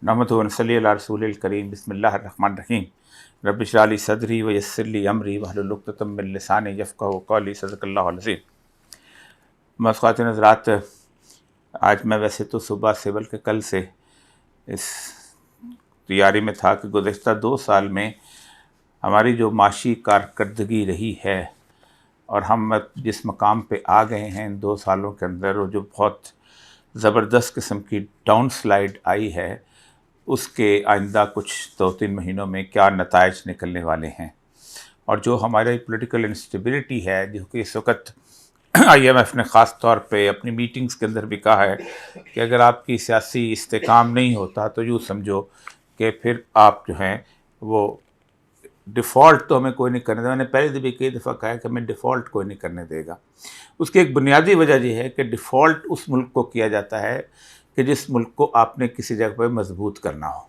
नहमदुहु व नसल्ली अला रसूलिल करीम बिस्मिल्लाहिर रहमानिर रहीम रब्बि इश्रह ली सदरी व यस्सिर ली अमरी वहलुल उक़दतम मिन लिसानी यफ़क़हू क़ौली सदक़ल्लाहुल अज़ीम। मौज़-ख़वातीन हज़रात, आज मैं वैसे तो सुबह से बल्कि कल से इस तैयारी में था कि गुज़श्ता 2 साल में हमारी जो माशी कारकर्दगी रही है और हम जिस मकाम पे आ गए हैं इन 2 सालों के अंदर, वो जो बहुत ज़बरदस्त किस्म की डाउन स्लाइड आई है, उसके आइंदा कुछ 2-3 महीनों में क्या नताइज निकलने वाले हैं। और जो हमारी पॉलिटिकल इंस्टेबिलिटी है, जो कि इस वक्त IMF ने ख़ास तौर पे अपनी मीटिंग्स के अंदर भी कहा है कि अगर आपकी सियासी इस्तेकाम नहीं होता तो यूँ समझो कि फिर आप जो हैं वो डिफ़ॉल्ट तो हमें कोई नहीं करने देगा। मैंने पहले भी कई दफ़ा कहा है कि हमें डिफ़ॉल्ट कोई नहीं करने देगा। उसकी एक बुनियादी वजह ये है कि डिफ़ॉल्ट उस मुल्क को किया जाता है कि जिस मुल्क को आपने किसी जगह पर मजबूत करना हो,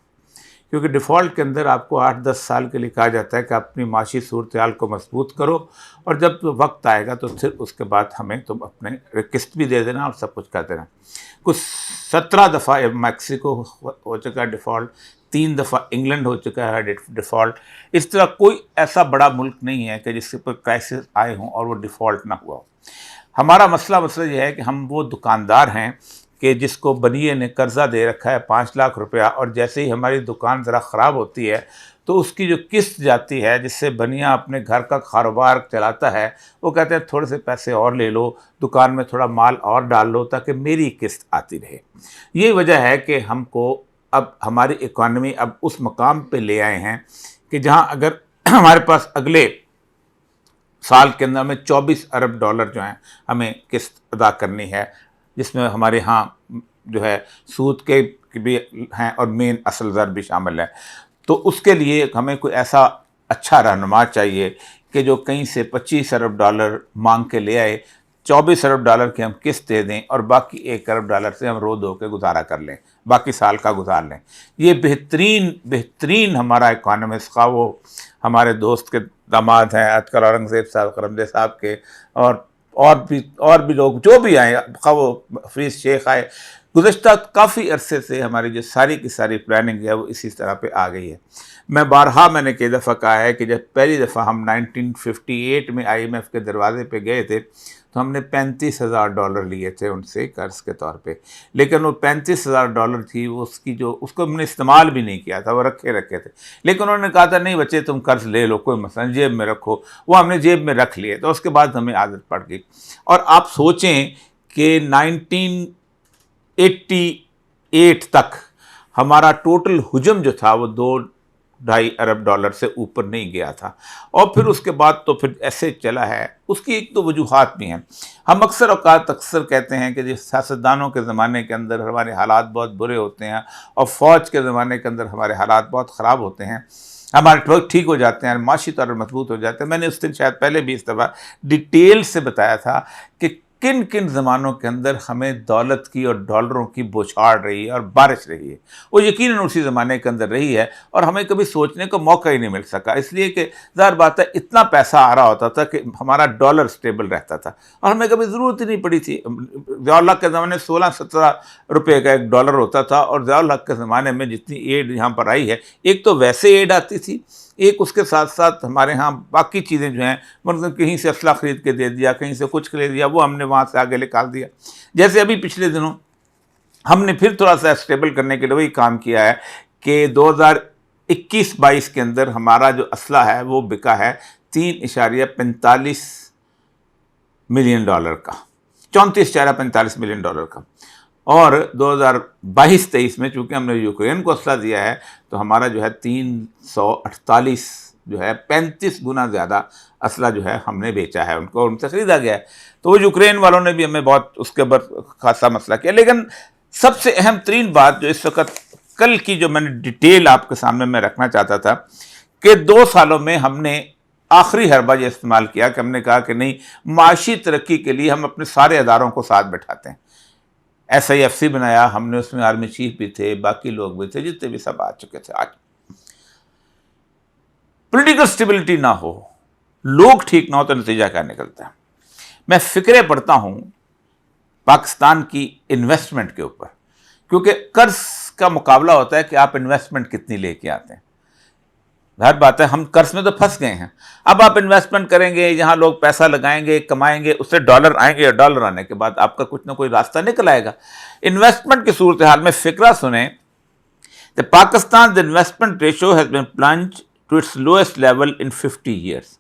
क्योंकि डिफ़ॉल्ट के अंदर आपको 8-10 साल के लिए कहा जाता है कि अपनी माशी सूरत-ए-हाल को मजबूत करो और जब वक्त आएगा तो फिर उसके बाद हमें तुम अपने किस्त भी दे देना और सब कुछ कर देना। कुछ 17 दफ़ा मैक्सिको हो चुका है डिफ़ॉल्ट, 3 दफ़ा इंग्लैंड हो चुका है डिफ़ॉल्ट। इस तरह कोई ऐसा बड़ा मुल्क नहीं है कि जिसके ऊपर क्राइसिस आए हों और वो डिफ़ॉल्ट ना हुआ हो। हमारा मसला ये है कि हम वो दुकानदार हैं कि जिसको बनिए ने कर्ज़ा दे रखा है 5 लाख रुपया, और जैसे ही हमारी दुकान ज़रा ख़राब होती है तो उसकी जो किस्त जाती है जिससे बनिया अपने घर का कारोबार चलाता है, वो कहते हैं थोड़े से पैसे और ले लो, दुकान में थोड़ा माल और डाल लो ताकि मेरी किस्त आती रहे। ये वजह है कि हमको अब हमारी इकॉनमी अब उस मकाम पे ले आए हैं कि जहाँ अगर हमारे पास अगले साल के अंदर हमें 24 अरब डॉलर जो हैं हमें किस्त अदा करनी है, जिसमें हमारे यहाँ जो है सूद के भी हैं और मेन असल ज़र भी शामिल है। तो उसके लिए हमें कोई ऐसा अच्छा रहनुमा चाहिए कि जो कहीं से 25 अरब डॉलर मांग के ले आए, 24 अरब डॉलर की हम किस्त दे दें और बाकी 1 अरब डॉलर से हम रो धो के गुजारा कर लें, बाकी साल का गुजार लें। ये बेहतरीन हमारा इकॉनमिस्ट का वो हमारे दोस्त के दामाद हैं आजकल औरंगज़ेब साहब, करमदे साहब के, और भी लोग जो भी आए, वो हफीज़ शेख आए, गुज़श्ता काफ़ी अरसे से हमारी जो सारी की सारी प्लानिंग है वो इसी तरह पे आ गई है। मैंने कई दफ़ा कहा है कि जब पहली दफ़ा हम 1958 में IMF के दरवाज़े पे गए थे तो हमने $35,000 लिए थे उनसे कर्ज़ के तौर पे, लेकिन वो $35,000 थी, वो उसको हमने इस्तेमाल भी नहीं किया था, वो रखे थे। लेकिन उन्होंने कहा था नहीं बच्चे तुम कर्ज़ ले लो, कोई मसला नहीं, जेब में रखो। वो हमने जेब में रख लिए, तो उसके बाद हमें आदत पड़ गई। और आप सोचें कि 1988 तक हमारा टोटल हुजम जो था वो 2-2.5 अरब डॉलर से ऊपर नहीं गया था, और फिर उसके बाद तो फिर ऐसे चला है। उसकी एक तो वजूहात भी हैं। हम अक्सर कहते हैं कि जिस सियासतदानों के ज़माने के अंदर हमारे हालात बहुत बुरे होते हैं और फ़ौज के ज़माने के अंदर हमारे हालात बहुत ख़राब होते हैं, हमारे ठोक ठीक हो जाते हैं, माशी तौर पर मजबूत हो जाते हैं। मैंने उस दिन शायद पहले भी इस दफ़ा डिटेल से बताया था कि किन किन ज़मानों के अंदर हमें दौलत की और डॉलरों की बौछार रही है और बारिश रही है। वो यकीनन उसी ज़माने के अंदर रही है और हमें कभी सोचने का मौका ही नहीं मिल सका, इसलिए कि ज़ाहिर बात है इतना पैसा आ रहा होता था कि हमारा डॉलर स्टेबल रहता था और हमें कभी ज़रूरत ही नहीं पड़ी थी। ज़ियाउल हक के ज़माने 16-17 रुपये का 1 डॉलर होता था, और ज़ियाउल हक के ज़माने में जितनी एड यहाँ पर आई है, एक तो वैसे एड आती थी, एक उसके साथ साथ हमारे यहाँ बाकी चीज़ें जो हैं, मतलब कहीं से असला ख़रीद के दे दिया, कहीं से कुछ खरीद दिया, वो हमने वहाँ से आगे निकाल दिया। जैसे अभी पिछले दिनों हमने फिर थोड़ा सा स्टेबल करने के लिए वही काम किया है कि 2021-22 के अंदर हमारा जो असला है वो बिका है $3.45 मिलियन का, $34.45 मिलियन का। और 2022-23 में चूँकि हमने यूक्रेन को असला दिया है तो हमारा जो है 348 जो है 35 गुना ज़्यादा असला जो है हमने बेचा है उनको, उनसे ख़रीदा गया है। तो वो यूक्रेन वालों ने भी हमें बहुत उसके ऊपर खासा मसला किया। लेकिन सबसे अहम तरीन बात जो इस वक्त कल की जो मैंने डिटेल आपके सामने मैं रखना चाहता था कि 2 सालों में हमने आखिरी हरबा ये इस्तेमाल किया कि हमने कहा कि नहीं, माशी तरक्की के लिए हम अपने सारे अदारों को साथ बैठाते हैं। SIFC बनाया हमने, उसमें आर्मी चीफ भी थे, बाकी लोग भी थे, जितने भी सब आ चुके थे। आज पॉलिटिकल स्टेबिलिटी ना हो, लोग ठीक ना हो तो नतीजा क्या निकलता है। मैं फिक्रें पढ़ता हूँ पाकिस्तान की इन्वेस्टमेंट के ऊपर, क्योंकि कर्ज का मुकाबला होता है कि आप इन्वेस्टमेंट कितनी लेके आते हैं। हर बात है, हम कर्ज में तो फंस गए हैं। अब आप इन्वेस्टमेंट करेंगे, जहां लोग पैसा लगाएंगे, कमाएंगे, उससे डॉलर आएंगे, और डॉलर आने के बाद आपका कुछ ना कोई रास्ता निकल आएगा। इन्वेस्टमेंट की सूरत हाल में फिक्रा सुने, the Pakistan the investment ratio has been plunged to its lowest level in 50 years,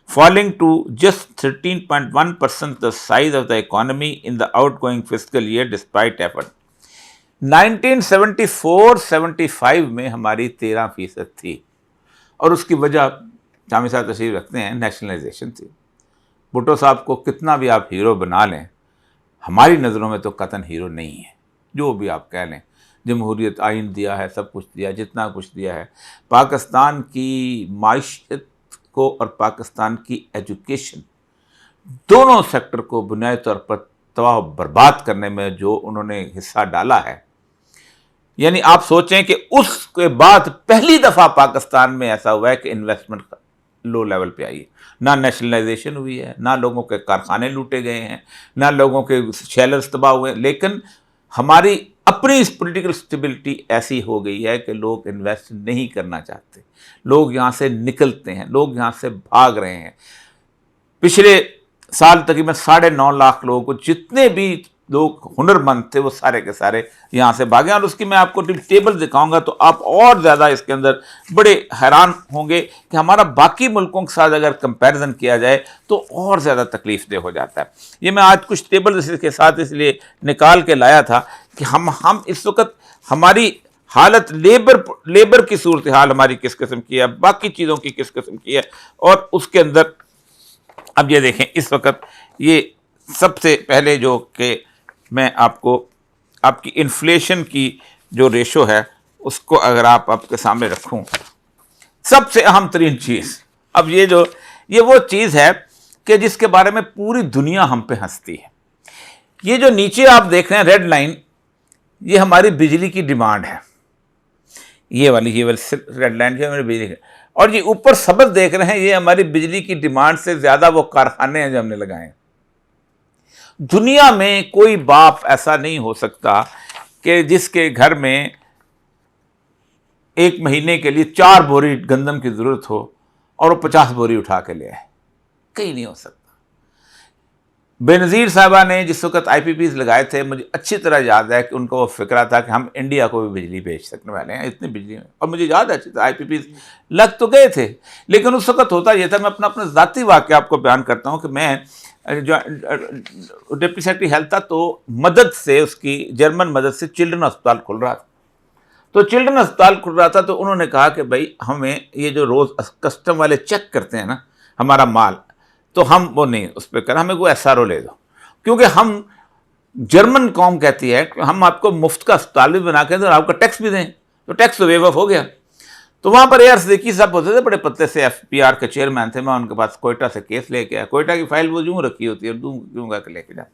falling to just 13.1% the size of the economy in the outgoing fiscal year despite effort. 1974-75 में हमारी 13% थी, और उसकी वजह जामी साहब तशरीफ रखते हैं, नेशनलाइजेशन थी। भुट्टो साहब को कितना भी आप हीरो बना लें, हमारी नज़रों में तो कतन हीरो नहीं है। जो भी आप कह लें, जमहूरियत आइन दिया है, सब कुछ दिया, जितना कुछ दिया है, पाकिस्तान की माइशत को और पाकिस्तान की एजुकेशन, दोनों सेक्टर को बुनियादी तौर पर तबाह बर्बाद करने में जो उन्होंने हिस्सा डाला है, यानी आप सोचें कि उसके बाद पहली दफ़ा पाकिस्तान में ऐसा हुआ है कि इन्वेस्टमेंट लो लेवल पे आई है। ना नेशनलाइजेशन हुई है, ना लोगों के कारखाने लूटे गए हैं, ना लोगों के शेलर्स तबाह हुए, लेकिन हमारी अपनी इस पॉलिटिकल स्टेबिलिटी ऐसी हो गई है कि लोग इन्वेस्ट नहीं करना चाहते, लोग यहाँ से निकलते हैं, लोग यहाँ से भाग रहे हैं। पिछले साल तकरीबन 9.5 लाख लोगों को, जितने भी लोग हुनरमंद थे वो सारे के सारे यहाँ से भागे, और उसकी मैं आपको टेबल दिखाऊंगा तो आप और ज़्यादा इसके अंदर बड़े हैरान होंगे कि हमारा बाकी मुल्कों के साथ अगर कंपैरिजन किया जाए तो और ज़्यादा तकलीफ दे हो जाता है। ये मैं आज कुछ टेबल इसके साथ इसलिए निकाल के लाया था कि हम इस वक्त हमारी हालत, लेबर की सूरत हाल हमारी किस किस्म की है, बाकी चीज़ों की किस किस्म की है, और उसके अंदर अब ये देखें इस वक्त ये सबसे पहले जो कि मैं आपको आपकी इन्फ्लेशन की जो रेशो है उसको अगर आपके सामने रखूं, सबसे अहम तरीन चीज़, अब ये वो चीज़ है कि जिसके बारे में पूरी दुनिया हम पे हंसती है। ये जो नीचे आप देख रहे हैं रेड लाइन, ये हमारी बिजली की डिमांड है, ये वाली रेड लाइन जो हमारी बिजली की, और ये ऊपर सबज देख रहे हैं, ये हमारी बिजली की डिमांड से ज़्यादा वो कारखाने हैं जो हमने लगाए हैं। दुनिया में कोई बाप ऐसा नहीं हो सकता कि जिसके घर में एक महीने के लिए 4 बोरी गंदम की ज़रूरत हो और वो 50 बोरी उठा के ले आए, कहीं नहीं हो सकता। बेनज़ीर साहबा ने जिस वक्त IPPs लगाए थे, मुझे अच्छी तरह याद है कि उनका वो फिक्रा था कि हम इंडिया को भी बिजली बेच सकने वाले हैं, इतनी बिजली में, और मुझे याद है अच्छी तरह IPPs लग तो गए थे, लेकिन उस वक्त होता यह था, मैं अपना ज़ाती वाक़या आपको बयान करता हूँ कि मैं जो डिप्टी सेक्रेटरी हेल्थ था, तो मदद से उसकी जर्मन मदद से चिल्ड्रन अस्पताल खुल रहा था, तो चिल्ड्रन अस्पताल खुल रहा था, तो उन्होंने कहा कि भाई हमें ये जो रोज़ कस्टम वाले चेक करते हैं ना हमारा माल, तो हम वो नहीं उस पर कर, हमें कोई SRO ले दो, क्योंकि हम जर्मन कौम कहती है कि हम आपको मुफ्त का अस्पताल भी बना के दें और आपका टैक्स भी दें, तो टैक्स तो वेव ऑफ हो गया। तो वहाँ पर AR सिद्दीकी साहब होते थे, बड़े पतले से FPR के चेयरमैन थे, मैं उनके पास कोयटा से केस लेके आया, कोयटा की फाइल वो यूँ रखी होती है, दूँगा के लेके जा,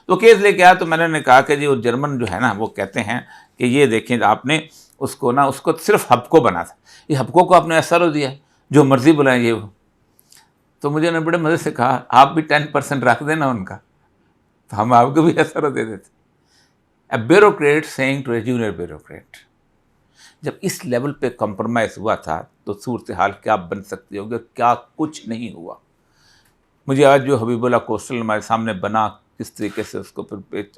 तो केस लेके आया, तो मैंने कहा कि जी वो जर्मन जो है ना, वो कहते हैं कि ये देखें आपने उसको ना, उसको सिर्फ हबको बना था, ये हबको को आपने SRO दिया, जो मर्जी बुलाएं ये वो। तो मुझे ने बड़े मज़े से कहा आप भी 10% रख देना उनका, तो हम आपको भी SRO दे देते। A bureaucrat saying to a junior bureaucrat, जब इस लेवल पे कॉम्प्रोमाइज़ हुआ था तो सूरत हाल क्या बन सकती होगी, क्या कुछ नहीं हुआ। मुझे आज जो हबीबुल्लाह कोस्टल हमारे सामने बना, किस तरीके से उसको फिर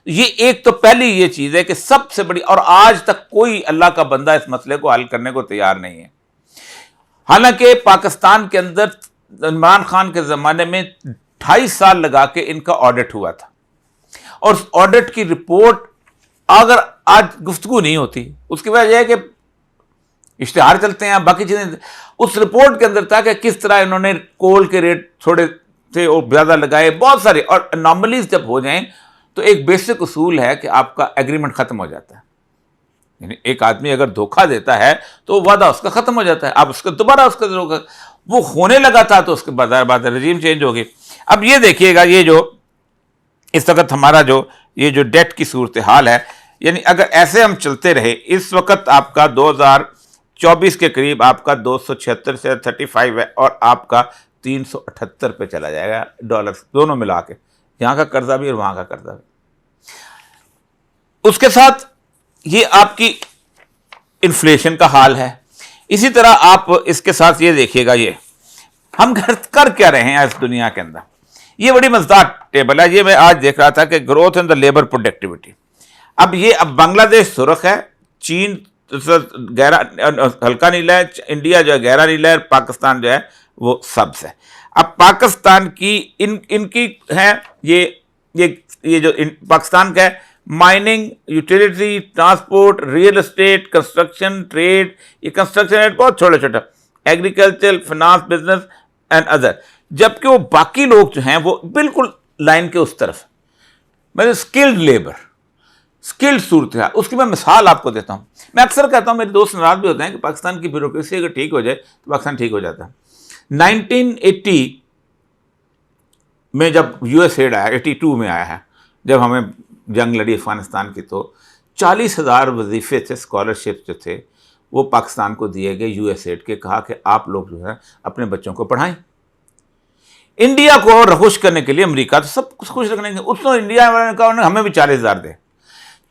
ये एक तो पहली ये चीज़ है कि सबसे बड़ी, और आज तक कोई अल्लाह का बंदा इस मसले को हल करने को तैयार नहीं है। हालांकि पाकिस्तान के अंदर इमरान खान के ज़माने में 28 साल लगा के इनका ऑडिट हुआ था, और उस ऑडिट की रिपोर्ट अगर आज गुफ्तगू नहीं होती, उसकी वजह यह है कि इश्तिहार चलते हैं, बाकी चीज़ें। उस रिपोर्ट के अंदर था कि किस तरह इन्होंने कोल के रेट थोड़े थे और ज़्यादा लगाए, बहुत सारे, और अनॉमलीज जब हो जाएं तो एक बेसिक उसूल है कि आपका एग्रीमेंट ख़त्म हो जाता है। यानी एक आदमी अगर धोखा देता है तो वादा उसका ख़त्म हो जाता है, आप उसका दोबारा उसका धोखा, वो होने लगा था तो उसके बाद रजीम चेंज हो गई। अब ये देखिएगा, ये जो इस वक्त हमारा जो ये जो डेट की सूरत हाल है, यानी अगर ऐसे हम चलते रहे, इस वक्त आपका 2024 के करीब आपका 276 से 35 है, और आपका 378 पे चला जाएगा डॉलर, दोनों मिला के, यहाँ का कर्जा भी और वहाँ का कर्जा भी। उसके साथ ये आपकी इन्फ्लेशन का हाल है। इसी तरह आप इसके साथ ये देखिएगा, ये हम कर क्या रहे हैं इस दुनिया के अंदर। ये बड़ी मजेदार टेबल है, ये मैं आज देख रहा था कि growth in the labour productivity. अब बांग्लादेश सुर्ख है, चीन गहरा हल्का नीला है, इंडिया जो है गहरा नीला है, पाकिस्तान जो है वो सब्ज है। अब पाकिस्तान की इनकी है ये जो पाकिस्तान का है, mining, utility, transport, real estate, construction, trade, ये कंस्ट्रक्शन रेट बहुत छोटा छोटा, agriculture, finance, business and other. जबकि वो बाकी लोग जो हैं वो बिल्कुल लाइन के उस तरफ, मतलब स्किल्ड लेबर, स्किल्ड सूरत है। उसकी मैं मिसाल आपको देता हूँ। मैं अक्सर कहता हूँ, मेरे दोस्त नाराज भी होते हैं कि पाकिस्तान की ब्यूरोक्रेसी अगर ठीक हो जाए तो पाकिस्तान ठीक हो जाता है। 1980 में जब यूएसएड आया, 82 में आया है, जब हमें जंग लड़ी अफगानिस्तान की, तो 40,000 वजीफे थे, स्कॉलरशिप जो थे वो पाकिस्तान को दिए गए यूएसएड के। कहा कि आप लोग जो है अपने बच्चों को पढ़ाएं। इंडिया को खुश करने के लिए, अमेरिका तो सब कुछ खुश रखने के, उसने इंडिया वाले ने कहा हमें भी 40,000 दे।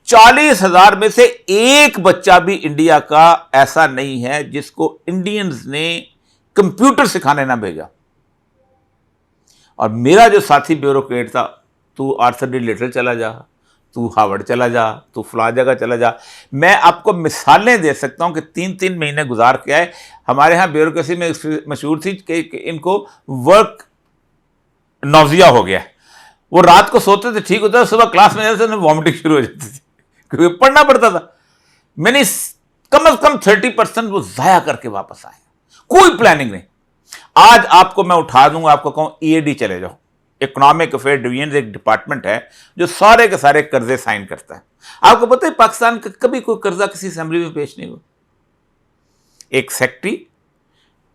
40,000 में से एक बच्चा भी इंडिया का ऐसा नहीं है जिसको इंडियंस ने कंप्यूटर सिखाने ना भेजा। और मेरा जो साथी ब्यूरोक्रेट था, तू आर्थर डी लिटल चला जा, तू हार्वर्ड चला जा, तू फला जगह चला जा। मैं आपको मिसालें दे सकता हूं कि 3-3 महीने गुजार के आए। हमारे यहाँ ब्यूरोक्रेसी में मशहूर थी कि इनको वर्क नौजिया हो गया। वो रात को सोते थे, ठीक होता था, सुबह क्लास में जाते थे, वॉमिटिंग शुरू हो जाती थी क्योंकि पढ़ना पड़ता था। मैंने कम से कम 30% वो जाया करके वापस आए, कोई प्लानिंग नहीं। आज आपको मैं उठा दूंगा, आपको कहूं ईएडी चले जाओ, इकोनॉमिक अफेयर डिवीजन एक डिपार्टमेंट है जो सारे के सारे कर्जे साइन करता है। आपको पता है पाकिस्तान का कभी कोई कर्जा किसी असेंबली में पेश नहीं हुआ। एक सेक्रेटरी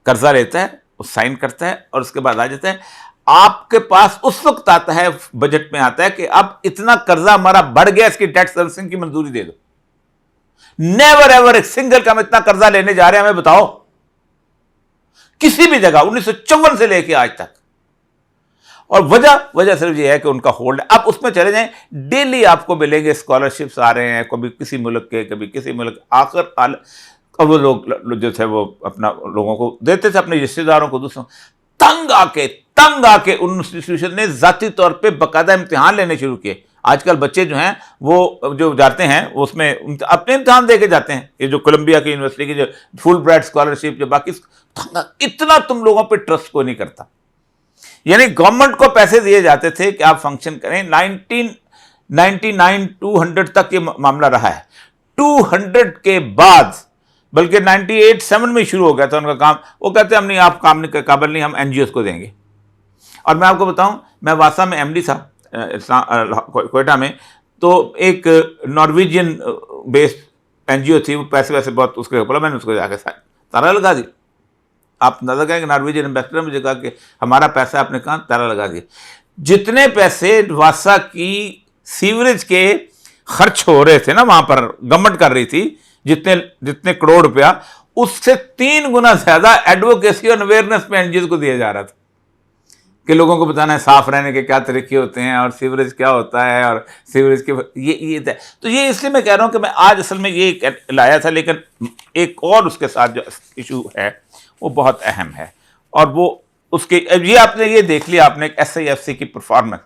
कर्जा लेता है, वो साइन करता है और उसके बाद आ जाता है। आपके पास उस वक्त आता है, बजट में आता है कि अब इतना कर्जा हमारा बढ़ गया, इसकी डेट सर्विसिंग की मंजूरी दे दो। नेवर एवर एक सिंगल का हम इतना कर्जा लेने जा रहे हैं, हमें बताओ किसी भी जगह 1954 से लेकर आज तक। और वजह सिर्फ ये है कि उनका होल्ड है। आप उसमें चले जाएं, डेली आपको मिलेंगे स्कॉलरशिप्स आ रहे हैं, कभी किसी मुल्क के, कभी किसी मुल्क। आखिर अब वो लोग जो थे वो अपना लोगों को देते थे, अपने रिश्तेदारों को, दूसरों। तंग आके उन इंस्टीट्यूशन ने जाती तौर पे बाकायदा इम्तिहान लेने शुरू किए। आजकल बच्चे जो हैं वो जो जाते हैं उसमें अपने इम्तिहान दे के जाते हैं। ये जो कोलंबिया की यूनिवर्सिटी की जो फुल ब्राइट स्कॉलरशिप, जो बाकी, इतना तुम लोगों पे ट्रस्ट को नहीं करता। यानी गवर्नमेंट को पैसे दिए जाते थे कि आप फंक्शन करें। 1999 200 तक ये मामला रहा है। 200 के बाद, बल्कि 98-7 में शुरू हो गया था उनका काम। वो कहते हैं हम नहीं, आप काम नहीं, काबिल नहीं, हम एनजीओ को देंगे। और मैं आपको बताऊं, मैं वासा में एमडी था कोयटा में, तो एक नॉर्वेजियन बेस्ड एनजीओ थी, वो पैसे वैसे बहुत उसके ऊपर, मैंने उसको जाकर ताला लगा दी। आप नजर करें कि नॉर्वेजियन एम्बेसडर ने मुझे कहा कि हमारा पैसा आपने कहा, ताला लगा दिया। जितने पैसे वासा की सीवरेज के खर्च हो रहे थे ना, वहां पर गवर्नमेंट कर रही थी, जितने करोड़ रुपया, उससे 3 गुना ज्यादा एडवोकेसी और अवेयरनेस में एनजीओ को दिया जा रहा था कि लोगों को बताना है साफ रहने के क्या तरीके होते हैं और सीवरेज क्या होता है, और सीवरेज के ये तो ये इसलिए मैं कह रहा हूं कि मैं आज असल में ये लाया था। लेकिन एक और उसके साथ जो इशू है वो बहुत अहम है, और वो उसके ये आपने ये देख लिया आपने SIFC की परफॉर्मेंस।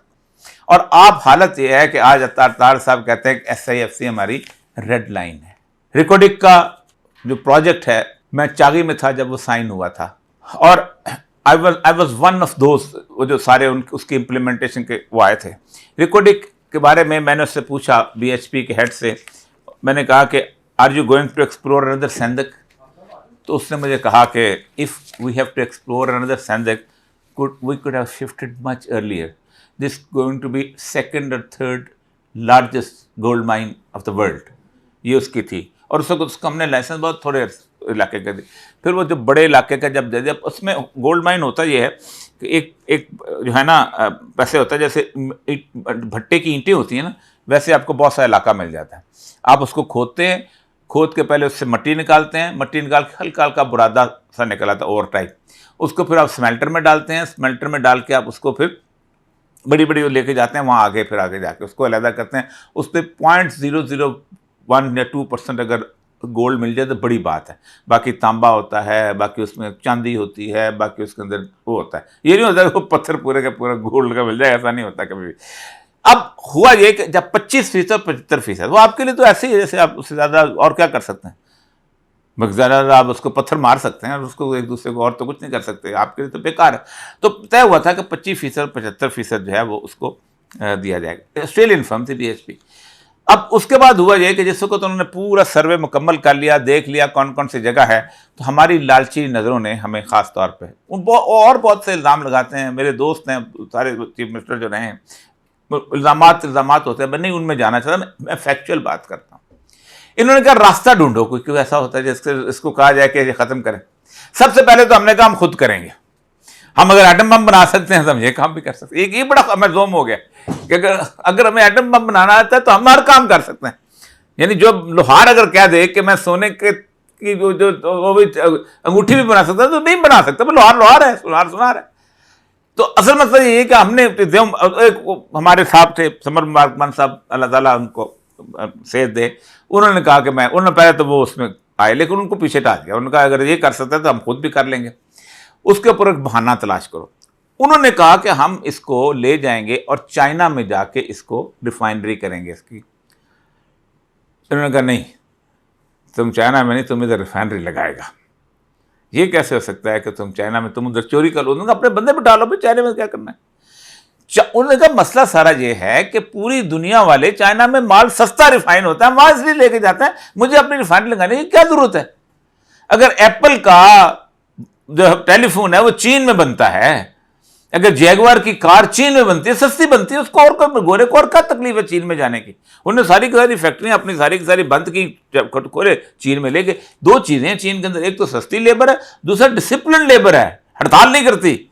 और आप हालत ये है कि आज अतार साहब कहते हैं कि SIFC हमारी रेड लाइन है। रिकॉर्डिक का जो प्रोजेक्ट है, मैं चागी में था जब वो साइन हुआ था, और I was one of those, वो जो सारे उसकी इम्प्लीमेंटेशन के वो आए थे। रिकॉर्डिक के बारे में मैंने उससे पूछा, BHP के हेड से, मैंने कहा कि are you going to explore another सेंधक? तो उसने मुझे कहा कि if we have to explore another सेंधक, we could have shifted much earlier. This going to be second और third largest gold mine of the world, ये उसकी थी। और उसको हमने लाइसेंस बहुत थोड़े इलाके का दी। फिर वो जो बड़े इलाके का जब दे दिया, उसमें गोल्ड माइन होता ये है कि एक जो है ना पैसे होता है, जैसे भट्टे की ईंटें होती हैं ना, वैसे आपको बहुत सारा इलाका मिल जाता है। आप उसको खोदते हैं, खोद के पहले उससे मट्टी निकालते हैं, मट्टी निकाल के हल्का हल्का बुरादा सा निकल आता है ओवर टाइप, उसको फिर आप स्मेल्टर में डालते हैं। स्मेल्टर में डाल के आप उसको फिर बड़ी बड़ी लेके जाते हैं, वहाँ आगे फिर आगे जाके उसको अलहदा करते हैं। उस पर 1 या 2% अगर गोल्ड मिल जाए तो बड़ी बात है। बाकी तांबा होता है, बाकी उसमें चांदी होती है, बाकी उसके अंदर वो होता है। ये नहीं होता कि वो पत्थर पूरे का पूरा गोल्ड का मिल जाए, ऐसा नहीं होता कभी भी। अब हुआ ये कि जब 25% 75%, वो आपके लिए तो ऐसे ही है जैसे आप उससे ज़्यादा और क्या कर सकते हैं। ज़्यादा आप उसको पत्थर मार सकते हैं और उसको एक दूसरे को और तो कुछ नहीं कर सकते, आपके लिए तो बेकार है। तो तय हुआ था कि 25% 75% जो है वो उसको दिया जाएगा। ऑस्ट्रेलियन फर्म थी BHP। अब उसके बाद हुआ ये कि जिसको तो उन्होंने पूरा सर्वे मुकम्मल कर लिया, देख लिया कौन कौन सी जगह है, तो हमारी लालची नज़रों ने हमें ख़ास तौर पे और बहुत से इल्ज़ाम लगाते हैं। मेरे दोस्त हैं सारे चीफ मिनिस्टर जो रहे हैं, इल्ज़ामात होते हैं, मैं नहीं उनमें जाना चाहता, मैं फैक्चुअल बात करता हूँ। इन्होंने कहा रास्ता ढूंढो, कोई ऐसा होता है जिससे इसको कहा जाए कि ये ख़त्म करें। सबसे पहले तो हमने कहा हम खुद करेंगे, हम अगर एटम बम बना सकते हैं तो हम ये काम भी कर सकते हैं। एक ये बड़ा हमें जोम हो गया कि अगर हमें एटम बम बनाना आता है तो हम हर काम कर सकते हैं। यानी जो लोहार अगर कह दे कि मैं सोने के की जो वो भी अंगूठी भी बना सकता है तो नहीं बना सकता, लोहार है, सुनार है। तो असल मतलब ये है कि हमने हमारे साहब थे समर मार्कमन साहब, अल्लाह ताला उनको सेहत दे, उन्होंने कहा कि उन्होंने पहले तो वो उसमें आए, लेकिन उनको पीछे टाल दिया। उन्होंने कहा अगर ये कर सकते हैं तो हम खुद भी कर लेंगे, उसके ऊपर एक बहाना तलाश करो। उन्होंने कहा कि हम इसको ले जाएंगे और चाइना में जाके इसको रिफाइनरी करेंगे इसकी। उन्होंने कहा नहीं, तुम चाइना में नहीं, तुम इधर रिफाइनरी लगाएगा। ये कैसे हो सकता है कि तुम चाइना में, तुम उधर चोरी कर लो, उन्होंने अपने बंदे बिठा लो, फिर चाइना में क्या करना है। उन्होंने कहा मसला सारा ये है कि पूरी दुनिया वाले चाइना में माल सस्ता रिफाइन होता है, वहां इसलिए लेके जाते हैं, मुझे अपनी रिफाइनरी लगाने की क्या जरूरत है। अगर एप्पल का जो टेलीफोन है वो चीन में बनता है, अगर जैगवार की कार चीन में बनती है, सस्ती बनती है, उसको और कोई गोरे को और क्या तकलीफ है चीन में जाने की। उन्होंने सारी की सारी फैक्ट्रियां अपनी सारी की सारी बंद की, खोले चीन में लेके। दो चीजें हैं चीन के अंदर, एक तो सस्ती लेबर है, दूसरा डिसिप्लिन लेबर है, हड़ताल नहीं करती।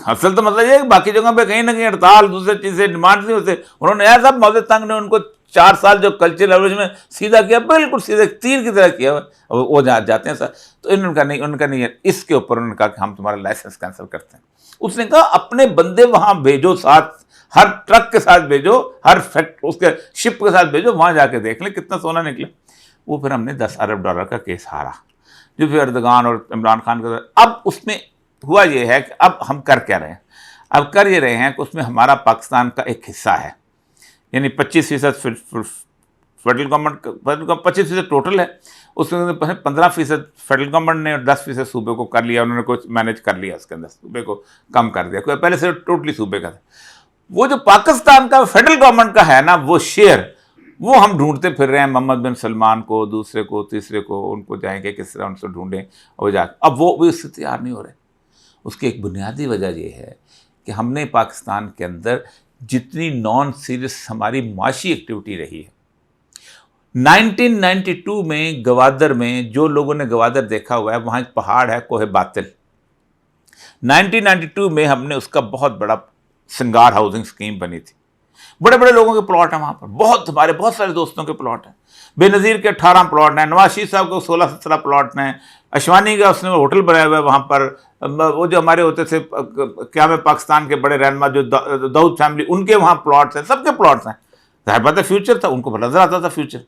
असल तो मतलब ये बाकी जगह पे कहीं ना कहीं हड़ताल, दूसरे चीज से डिमांड नहीं होते। उन्होंने ऐसा मौजूद तंग ने उनको 4 साल जो कल्चरल रेवोल्यूशन में सीधा किया, बिल्कुल सीधे तीर की तरह किया, वो जाते हैं सर। तो इन्होंने कहा नहीं, उनका नहीं है। इसके ऊपर उन्होंने कहा कि हम तुम्हारा लाइसेंस कैंसिल करते हैं। उसने कहा अपने बंदे वहां भेजो, साथ हर ट्रक के साथ भेजो, हर उसके शिप के साथ भेजो, वहां जाके देख लें कितना सोना निकले। वो फिर हमने $10 अरब का केस हारा, जो फिर एर्दोगान और इमरान खान का। अब उसमें हुआ ये है कि अब हम कर क्या रहे हैं, अब कर ये रहे हैं कि उसमें हमारा पाकिस्तान का एक हिस्सा है, यानी 25% फेडरल गवर्नमेंट, 25% टोटल है, उसमें 15% फेडरल गवर्नमेंट ने और 10% सूबे को कर लिया। उन्होंने कुछ मैनेज कर लिया, उसके अंदर सूबे को कम कर दिया, पहले से टोटली सूबे का था। वो जो पाकिस्तान का फेडरल गवर्नमेंट का है ना वो शेयर, वो हम ढूंढते फिर रहे हैं, मोहम्मद बिन सलमान को, दूसरे को, तीसरे को, उनको जाएंगे किस तरह उनसे ढूंढें और जाए। अब वो भी उससे तैयार नहीं हो रहे। उसकी एक बुनियादी वजह यह है कि हमने पाकिस्तान के अंदर जितनी नॉन सीरियस हमारी माशी एक्टिविटी रही है, 1992 में गवादर में, जो लोगों ने गवादर देखा हुआ है, वहाँ एक पहाड़ है कोहे बातिल। 1992 में हमने उसका बहुत बड़ा सिंगार हाउसिंग स्कीम बनी थी, बड़े बड़े लोगों के प्लॉट हैं वहाँ पर, हमारे बहुत सारे दोस्तों के प्लॉट हैं। बेनज़ीर के 18 प्लॉट हैं, नवाज शरीफ साहब के 16-17 प्लॉट हैं, अशवानी का उसने होटल बनाया हुआ है वहाँ पर। वो जो हमारे होते थे क्या में पाकिस्तान के बड़े रहनुमा जो दाऊद फैमिली, उनके वहाँ प्लॉट्स हैं, सबके प्लॉट्स हैं। जाहिर बात है फ्यूचर था, उनको नजर आता था फ्यूचर।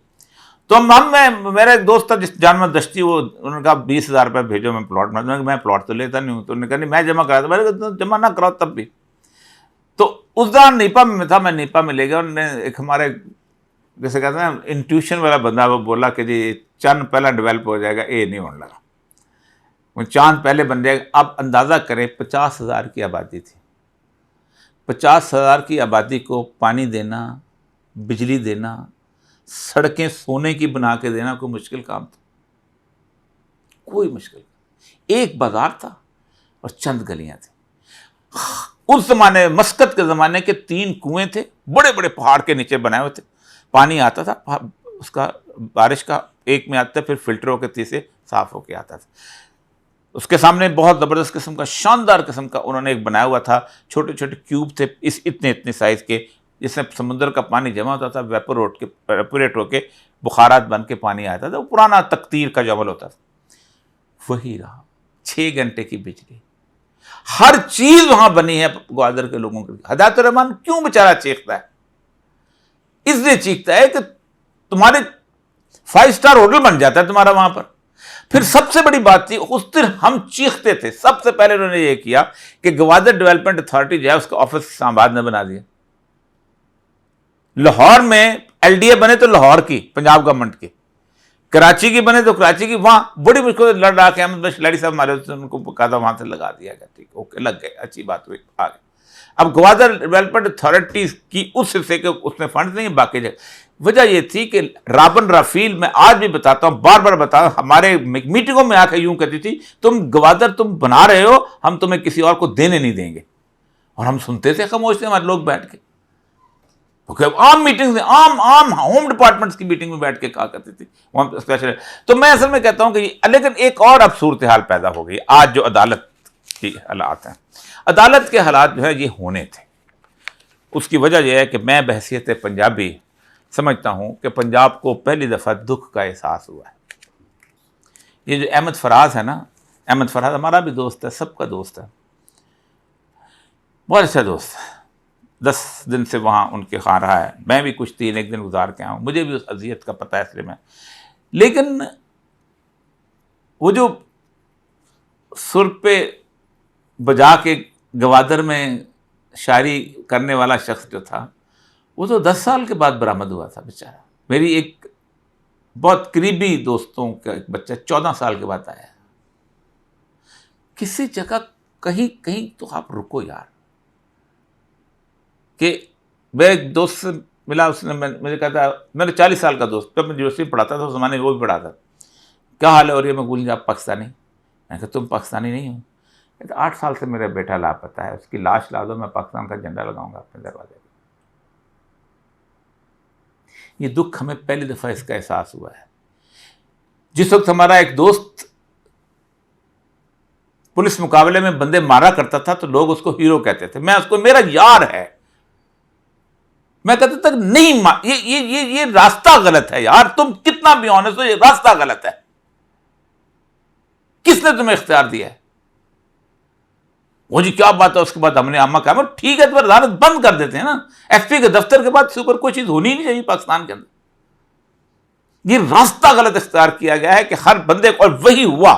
तो मेरा एक दोस्त था जिस जानवर दश्ती, वो उन्होंने कहा 20,000 रुपये भेजो, मैं प्लॉट में, मैं प्लॉट तो लेता नहीं हूँ। तो उन्होंने कहा नहीं मैं जमा करा था, मैंने जमा ना कराओ तब भी। तो उस दौरान नीपा में था, मैं नीपा में ले गया, उन्होंने एक हमारे जैसे कहते हैं इंट्यूशन वाला बंदा, वो बोला कि जी चांद पहला डेवलप हो जाएगा, ये नहीं होने लगा, वो चांद पहले बन जाएगा। अब अंदाज़ा करें 50,000 की आबादी थी, 50,000 की आबादी को पानी देना, बिजली देना, सड़कें सोने की बना के देना कोई मुश्किल काम था? कोई मुश्किल। एक बाजार था और चंद गलियां थी। उस जमाने, मस्कत के ज़माने के 3 कुएं थे, बड़े बड़े पहाड़ के नीचे बनाए हुए थे। पानी आता था उसका, बारिश का, एक में आता था, फिर फिल्टर होकर तीसरे साफ होकर आता था। उसके सामने बहुत ज़बरदस्त किस्म का, शानदार किस्म का उन्होंने एक बनाया हुआ था, छोटे छोटे क्यूब थे इस इतने साइज़ के, जिसमें समुद्र का पानी जमा होता था, वेपोरेट होके बुखारात बन के पानी आता था। वो पुराना तकतीर का जमल होता था, वही रहा। 6 घंटे की बिजली, हर चीज वहां बनी है ग्वादर के लोगों के लिए। हदायतुर रहमान क्यों बेचारा चीखता है? इसलिए चीखता है कि तुम्हारे 5 स्टार होटल बन जाता है तुम्हारा वहां पर। फिर सबसे बड़ी बात थी, उस दिन हम चीखते थे, सबसे पहले उन्होंने ये किया कि गवादर डेवलपमेंट अथॉरिटी जो है उसका ऑफिस इस्लामाबाद में बना दिया। लाहौर में एलडीए बने तो लाहौर की, पंजाब गवर्नमेंट की, कराची की बने तो कराची की, वहां बड़ी मुश्किल लड़ रहा कि अहमद शलाड़ी साहब हमारे, उनको बकायदा वहां से लगा दिया गया। ठीक, ओके, लग गए, अच्छी बात हुई, आ गए। अब गवादर डेवलपमेंट अथॉरिटी की उस हिस्से के उसमें फंड नहीं है, बाकी जगह। वजह यह थी कि राबन राफील, मैं आज भी बताता हूं, बार बार बताऊं, हमारे मीटिंगों में आकर यूं कहती थी, तुम गवादर तुम बना रहे हो, हम तुम्हें किसी और को देने नहीं देंगे। और हम सुनते थे, खामोश थे हमारे लोग बैठ के, आम मीटिंग में, आम होम डिपार्टमेंट्स की मीटिंग में बैठ के कहा करती थी वहां स्पेशल। तो मैं असल में कहता हूं कि लेकिन एक और अब सूरत हाल पैदा हो गई आज, जो अदालत की हालात हैं। अदालत के हालात जो है ये होने थे, उसकी वजह यह है कि मैं बहसियत पंजाबी समझता हूं कि पंजाब को पहली दफ़ा दुख का एहसास हुआ है। ये जो अहमद फराज है ना, अहमद फराज हमारा भी दोस्त है, सबका दोस्त है, बहुत अच्छा दोस्त है। 10 दिन से वहाँ उनके खा रहा है, मैं भी कुछ 3-1 दिन गुजार के आऊँ, मुझे भी उस अजियत का पता है इसलिए मैं। लेकिन वो जो सुर पे बजा के गवादर में शायरी करने वाला शख्स जो था, वो तो 10 साल के बाद बरामद हुआ था बेचारा। मेरी एक बहुत करीबी दोस्तों का एक बच्चा 14 साल के बाद आया। किसी जगह कहीं कहीं तो आप रुको यार। कि मैं एक दोस्त से मिला, उसने मुझे कहा था, मेरे 40 साल का दोस्त, जब मैं यूनिवर्सिटी में पढ़ाता था उस ज़माने में वो भी पढ़ाता, क्या हाल है, और ये मैं बोलूँगा आप पाकिस्तानी? मैं कहा तुम पाकिस्तानी नहीं हो? कहते 8 साल से मेरा बेटा लापता है, उसकी लाश ला दो, मैं पाकिस्तान का झंडा लगाऊंगा अपने दरवाजे पर। ये दुख हमें पहली दफ़ा इसका एहसास हुआ है। जिस वक्त हमारा एक दोस्त पुलिस मुकाबले में बंदे मारा करता था तो लोग उसको हीरो कहते थे, मैं उसको, मेरा यार है, मैं कहता था नहीं, ये रास्ता गलत है यार, तुम कितना भी ऑनेस्ट हो, ये रास्ता गलत है, किसने तुम्हें इख्तियार दिया है? वो जी क्या बात है। उसके बाद हमने अम्मा कहा ठीक है, तो अदालत बंद कर देते हैं ना, एसपी के दफ्तर के बाद सुपर कोई चीज होनी नहीं चाहिए पाकिस्तान के अंदर। ये रास्ता गलत इख्तियार किया गया है कि हर बंदे को, और वही हुआ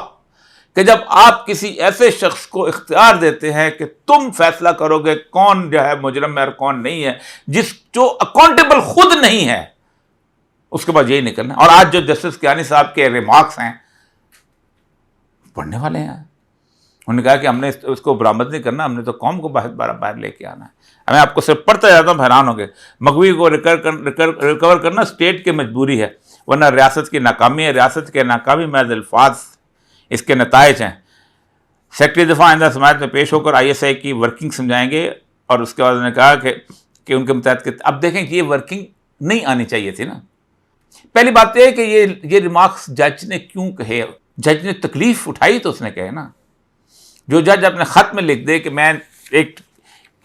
कि जब आप किसी ऐसे शख्स को इख्तियार देते हैं कि तुम फैसला करोगे कौन जो है मुजरम है और कौन नहीं है, जो अकाउंटेबल खुद नहीं है, उसके बाद यही निकलना। और आज जो जस्टिस कियानी साहब के रिमार्क्स हैं पढ़ने वाले हैं, उन्होंने कहा कि हमने उसको बरामद नहीं करना, हमने तो कौम को बाहर लेके आना है। मैं आपको सिर्फ पढ़ता जाता हूँ, हैरान हो गए। मगवी को रिकवर करना स्टेट की मजबूरी है, वरना रियासत की नाकामी है, रियासत के नाकामी महज अल्फाज इसके नताइज हैं। सेक्रेटरी दफा आइंदा समात में पेश होकर ISI की वर्किंग समझाएंगे। और उसके बाद उन्होंने कहा कि उनके मुताबिक, अब देखें कि ये वर्किंग नहीं आनी चाहिए थी ना। पहली बात यह है कि ये रिमार्क्स जज ने क्यों कहे, जज ने तकलीफ उठाई तो उसने कहे ना। जो जज अपने खत में लिख दे कि मैं एक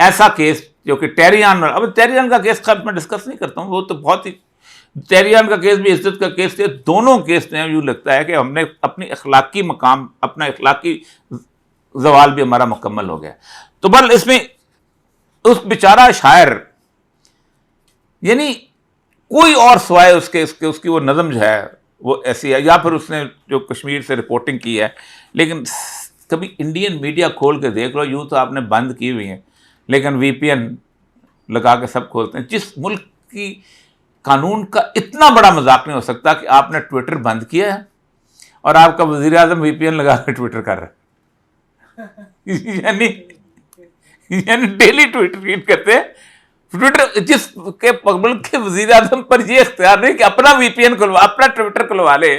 ऐसा केस जो कि टेरियान, अब टेरियान का केस खत में डिस्कस नहीं करता हूँ, वो तो बहुत ही, टेरियान का केस भी इज्जत का केस थे, दोनों केस ने यूँ लगता है कि हमने अपनी अखलाकी मकाम, अपना अखलाकी जवाल भी हमारा मुकम्मल हो गया। तो बल इसमें उस बेचारा शायर, यानी कोई और सवाए उसकी वो नज़म जो है वो ऐसी है, या फिर उसने जो कश्मीर से रिपोर्टिंग की है। लेकिन कभी इंडियन मीडिया खोल के देख लो, यूँ तो आपने बंद की हुई है, लेकिन VPN लगा के सब खोलते हैं। जिस मुल्क की कानून का इतना बड़ा मजाक नहीं हो सकता कि आपने ट्विटर बंद किया है और आपका वज़ीर आज़म VPN लगा कर ट्विटर कर रहा है। यानी डेली ट्विटर रीड करते हैं। ट्विटर जिसके मुल्क के वज़ीर आज़म पर यह इख्तियार नहीं कि अपना VPN खुलवा, अपना ट्विटर खुलवा ले,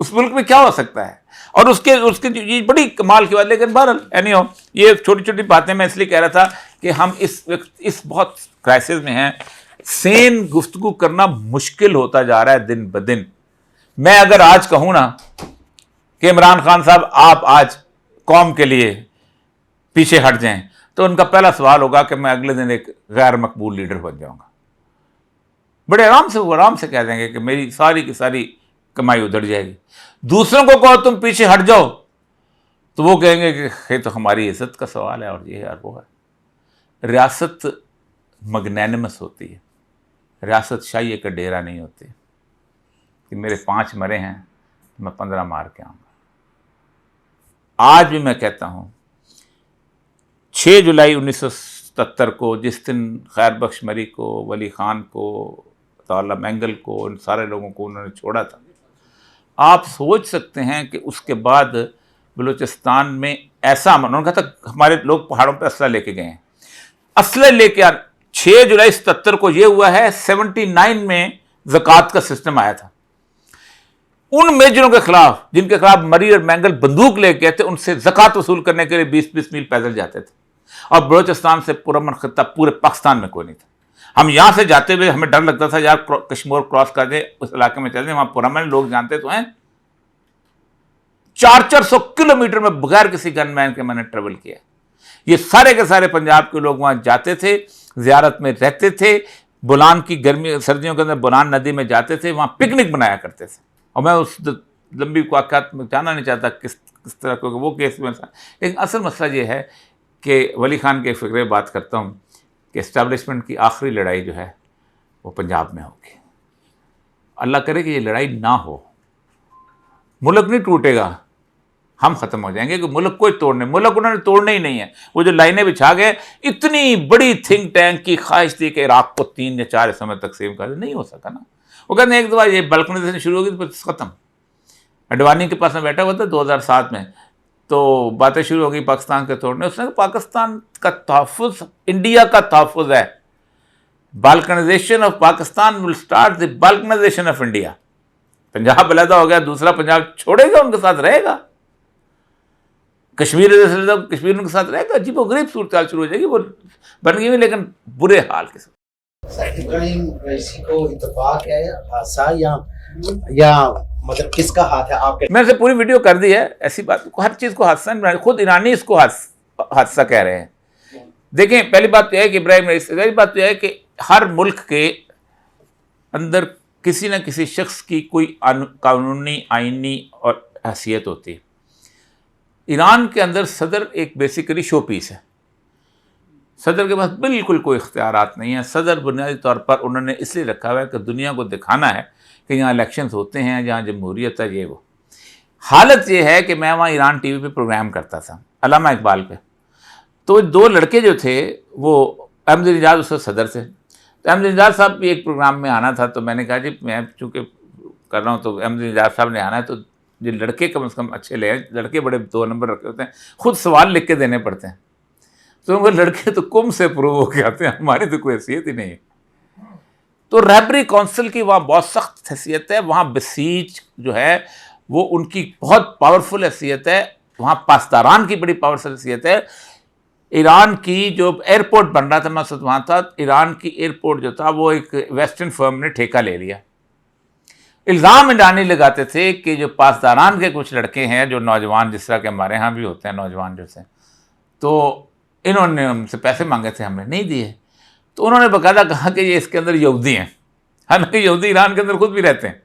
उस मुल्क में क्या हो सकता है? और उसके ये बड़ी कमाल की बात। लेकिन बहरहाल एनीहो, ये छोटी छोटी बातें मैं इसलिए कह रहा था कि हम इस बहुत क्राइसिस में हैं। सेन गुफ्तगू करना मुश्किल होता जा रहा है दिन ब दिन। मैं अगर आज कहूं ना कि इमरान खान साहब आप आज कौम के लिए पीछे हट जाएं, तो उनका पहला सवाल होगा कि मैं अगले दिन एक गैर मकबूल लीडर बन जाऊंगा। बड़े आराम से कह देंगे कि मेरी सारी की सारी कमाई उधड़ जाएगी। दूसरों को कहो तुम पीछे हट जाओ तो वो कहेंगे कि ये तो हमारी इज्जत का सवाल है और ये है और वो है। रियासत मगनैनिमस होती है, रियासत शाही का डेरा नहीं होती। कि मेरे 5 मरे हैं तो मैं 15 मार के आऊँगा। आज भी मैं कहता हूँ 6 जुलाई 1977 को, जिस दिन खैर बख्श मरी को, वली खान को, ताला मैंगल को, उन सारे लोगों को उन्होंने छोड़ा था, आप सोच सकते हैं कि उसके बाद बलूचिस्तान में ऐसा अमन, उन्होंने कहा था हमारे लोग पहाड़ों पर असला लेके गए हैं, असला लेके आ 6 जुलाई 77 को ये हुआ है। 79 में ज़कात का सिस्टम आया था। उन मेजरों के खिलाफ जिनके खिलाफ मरी और मैंगल बंदूक लेके गए थे, उनसे ज़कात वसूल करने के लिए 20-20 मील पैदल जाते थे। और बलूचिस्तान से पुरअमन खित्ता पूरे पाकिस्तान में कोई नहीं था। हम यहाँ से जाते हुए हमें डर लगता था यार कश्मीर क्रॉस कर दे, उस इलाके में चल जाए, वहाँ पुरअमन लोग जानते तो हैं। 400-400 किलोमीटर में बगैर किसी गनमैन के मैंने ट्रेवल किया। ये सारे के सारे पंजाब के लोग वहाँ जाते थे, ज़ियारत में रहते थे, बोलान की गर्मी सर्दियों के अंदर बोलान नदी में जाते थे, वहाँ पिकनिक बनाया करते थे। और मैं उस लंबी वाक़यात में जाना नहीं चाहता किस तरह को वो केस में था। लेकिन असल मसला ये है कि वली खान के फ़िक्र बात करता हूँ कि इस्टेब्लिशमेंट की आखिरी लड़ाई जो है वो पंजाब में होगी। अल्लाह करे कि ये लड़ाई ना हो, मुल्क नहीं टूटेगा, हम ख़त्म हो जाएंगे कि मुल्क कोई तोड़ने, मुल्क उन्होंने तोड़ने ही नहीं है। वो जो लाइनें बिछा गए, इतनी बड़ी थिंक टैंक की ख्वाहिश थी कि इराक़ को 3 या 4 हिस्सों में तकसीम कर दे, नहीं हो सका ना। वो कहते हैं एक दफ़ा ये बल्कनाइजेशन शुरू होगी तो ख़त्म। अडवाणी के पास में बैठा हुआ था 2007 में, तो बातें शुरू हो गई पाकिस्तान के तोड़ने। उसने कहा पाकिस्तान का तहफ़्फ़ुज़ इंडिया का तहफ़्फ़ुज़ है। Balkanization of Pakistan will start the balkanization of India. Punjab अलहदा हो गया, दूसरा पंजाब छोड़ेगा, उनके साथ रहेगा। कश्मीर कश्मीर उनके साथ रहेगा। अजीब व गरीब सूरत हाल शुरू हो जाएगी। वो बन गई, लेकिन बुरे हाल के साथ। इब्राहिम रईसी को इत्तेफाक है हादसा या मतलब किसका हाथ है आपके? मैंने से पूरी वीडियो कर दी है, ऐसी बात हर चीज़ को हादसा, खुद ईरानी इसको हादसा कह रहे हैं। देखें, पहली बात तो यह है कि इब्राहिम रईसी, पहली बात तो यह है कि हर मुल्क के अंदर किसी न किसी शख्स की कोई कानूनी आइनी और हैसियत होती है। ईरान के अंदर सदर एक बेसिकली शो पीस है। सदर के पास बिल्कुल कोई इख्तियारात नहीं है। सदर बुनियादी तौर पर उन्होंने इसलिए रखा हुआ है कि दुनिया को दिखाना है कि यहाँ इलेक्शंस होते हैं, जहाँ जमहूरियत है, ये वो। हालत ये है कि मैं वहाँ ईरान टीवी पे प्रोग्राम करता था अल्लामा इकबाल पे, तो 2 लड़के जो थे वो अहमद निजात उसके सदर थे। तो अहमद निजात साहब भी एक प्रोग्राम में आना था, तो मैंने कहा जी मैं चूँकि कर रहा हूँ तो अहमद निजात साहब ने आना है, तो जो लड़के कम से कम अच्छे ले आए। लड़के बड़े 2 नंबर रखे होते हैं, खुद सवाल लिख के देने पड़ते हैं। तो वो लड़के तो कुम से प्रूव होके आते हैं, हमारी तो कोई हैसियत ही नहीं है। तो रहबरी काउंसिल की वहाँ बहुत सख्त हैसियत है। वहाँ बसीज जो है वो उनकी बहुत पावरफुल हैसियत है। वहाँ पासदारान की बड़ी पावरफुल हैसियत है। ईरान की जो एयरपोर्ट बन रहा था, मैं उस वहाँ था, ईरान की एयरपोर्ट जो था वो एक वेस्टर्न फर्म ने ठेका ले लिया। इल्ज़ाम ईरानी लगाते थे कि जो पासदारान के कुछ लड़के हैं, जो नौजवान, जिस तरह के हमारे यहाँ भी होते हैं नौजवान जैसे, तो इन्होंने हमसे पैसे मांगे थे, हमने नहीं दिए। तो उन्होंने बाकायदा कहा कि ये इसके अंदर यहूदी हैं, हालांकि यहूदी ईरान के अंदर खुद भी रहते हैं।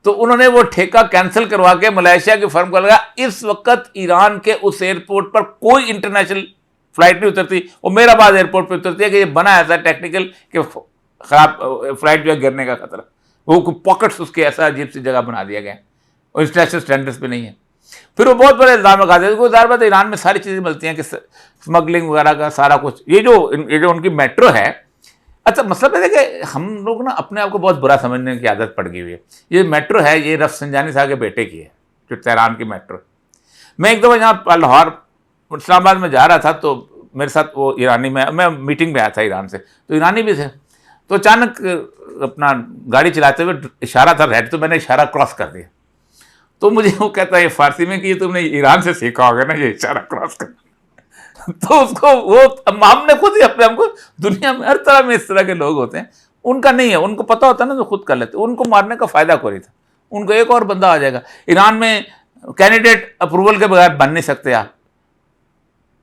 तो उन्होंने वो ठेका कैंसिल करवा के मलेशिया की फर्म को लगा। इस वक्त ईरान के उस एयरपोर्ट पर कोई इंटरनेशनल फ्लाइट नहीं उतरती। वो मेराबाद एयरपोर्ट पर उतरती है कि ये बना ऐसा टेक्निकल कि ख़राब फ्लाइट जो है गिरने का खतरा, वो पॉकेट्स उसके ऐसा अजीब सी जगह बना दिया गया और इंटरनेशनल स्टैंडर्ड्स पे नहीं है। फिर वो बहुत बड़े इल्ज़ाम लगाते हैं। ज़ाहिर बात है ईरान में सारी चीज़ें मिलती हैं कि स्मगलिंग वगैरह का सारा कुछ। ये जो उनकी मेट्रो है, अच्छा मतलब है कि हम लोग ना अपने आप को बहुत बुरा समझने की आदत पड़ गई हुई है। ये मेट्रो है, ये रफसंजानी साहब के बेटे की है, जो तेहरान की मेट्रो। मैं एक दफ़ा यहाँ लाहौर इस्लामाबाद में जा रहा था, तो मेरे साथ वो ईरानी में, मैं मीटिंग में आया था ईरान से, तो ईरानी भी थे। तो अचानक अपना गाड़ी चलाते हुए इशारा था रेड, तो मैंने इशारा क्रॉस कर दिया। तो मुझे वो कहता है फारसी में कि ये तुमने ईरान से सीखा होगा ना, ये इशारा क्रॉस कर। तो उसको वो हमने खुद ही अपने हमको, दुनिया में हर तरह में इस तरह के लोग होते हैं, उनका नहीं है, उनको पता होता है ना, तो खुद कर लेते। उनको मारने का फ़ायदा कोई था, उनको एक और बंदा आ जाएगा। ईरान में कैंडिडेट अप्रूवल के बगैर बन नहीं सकते आप।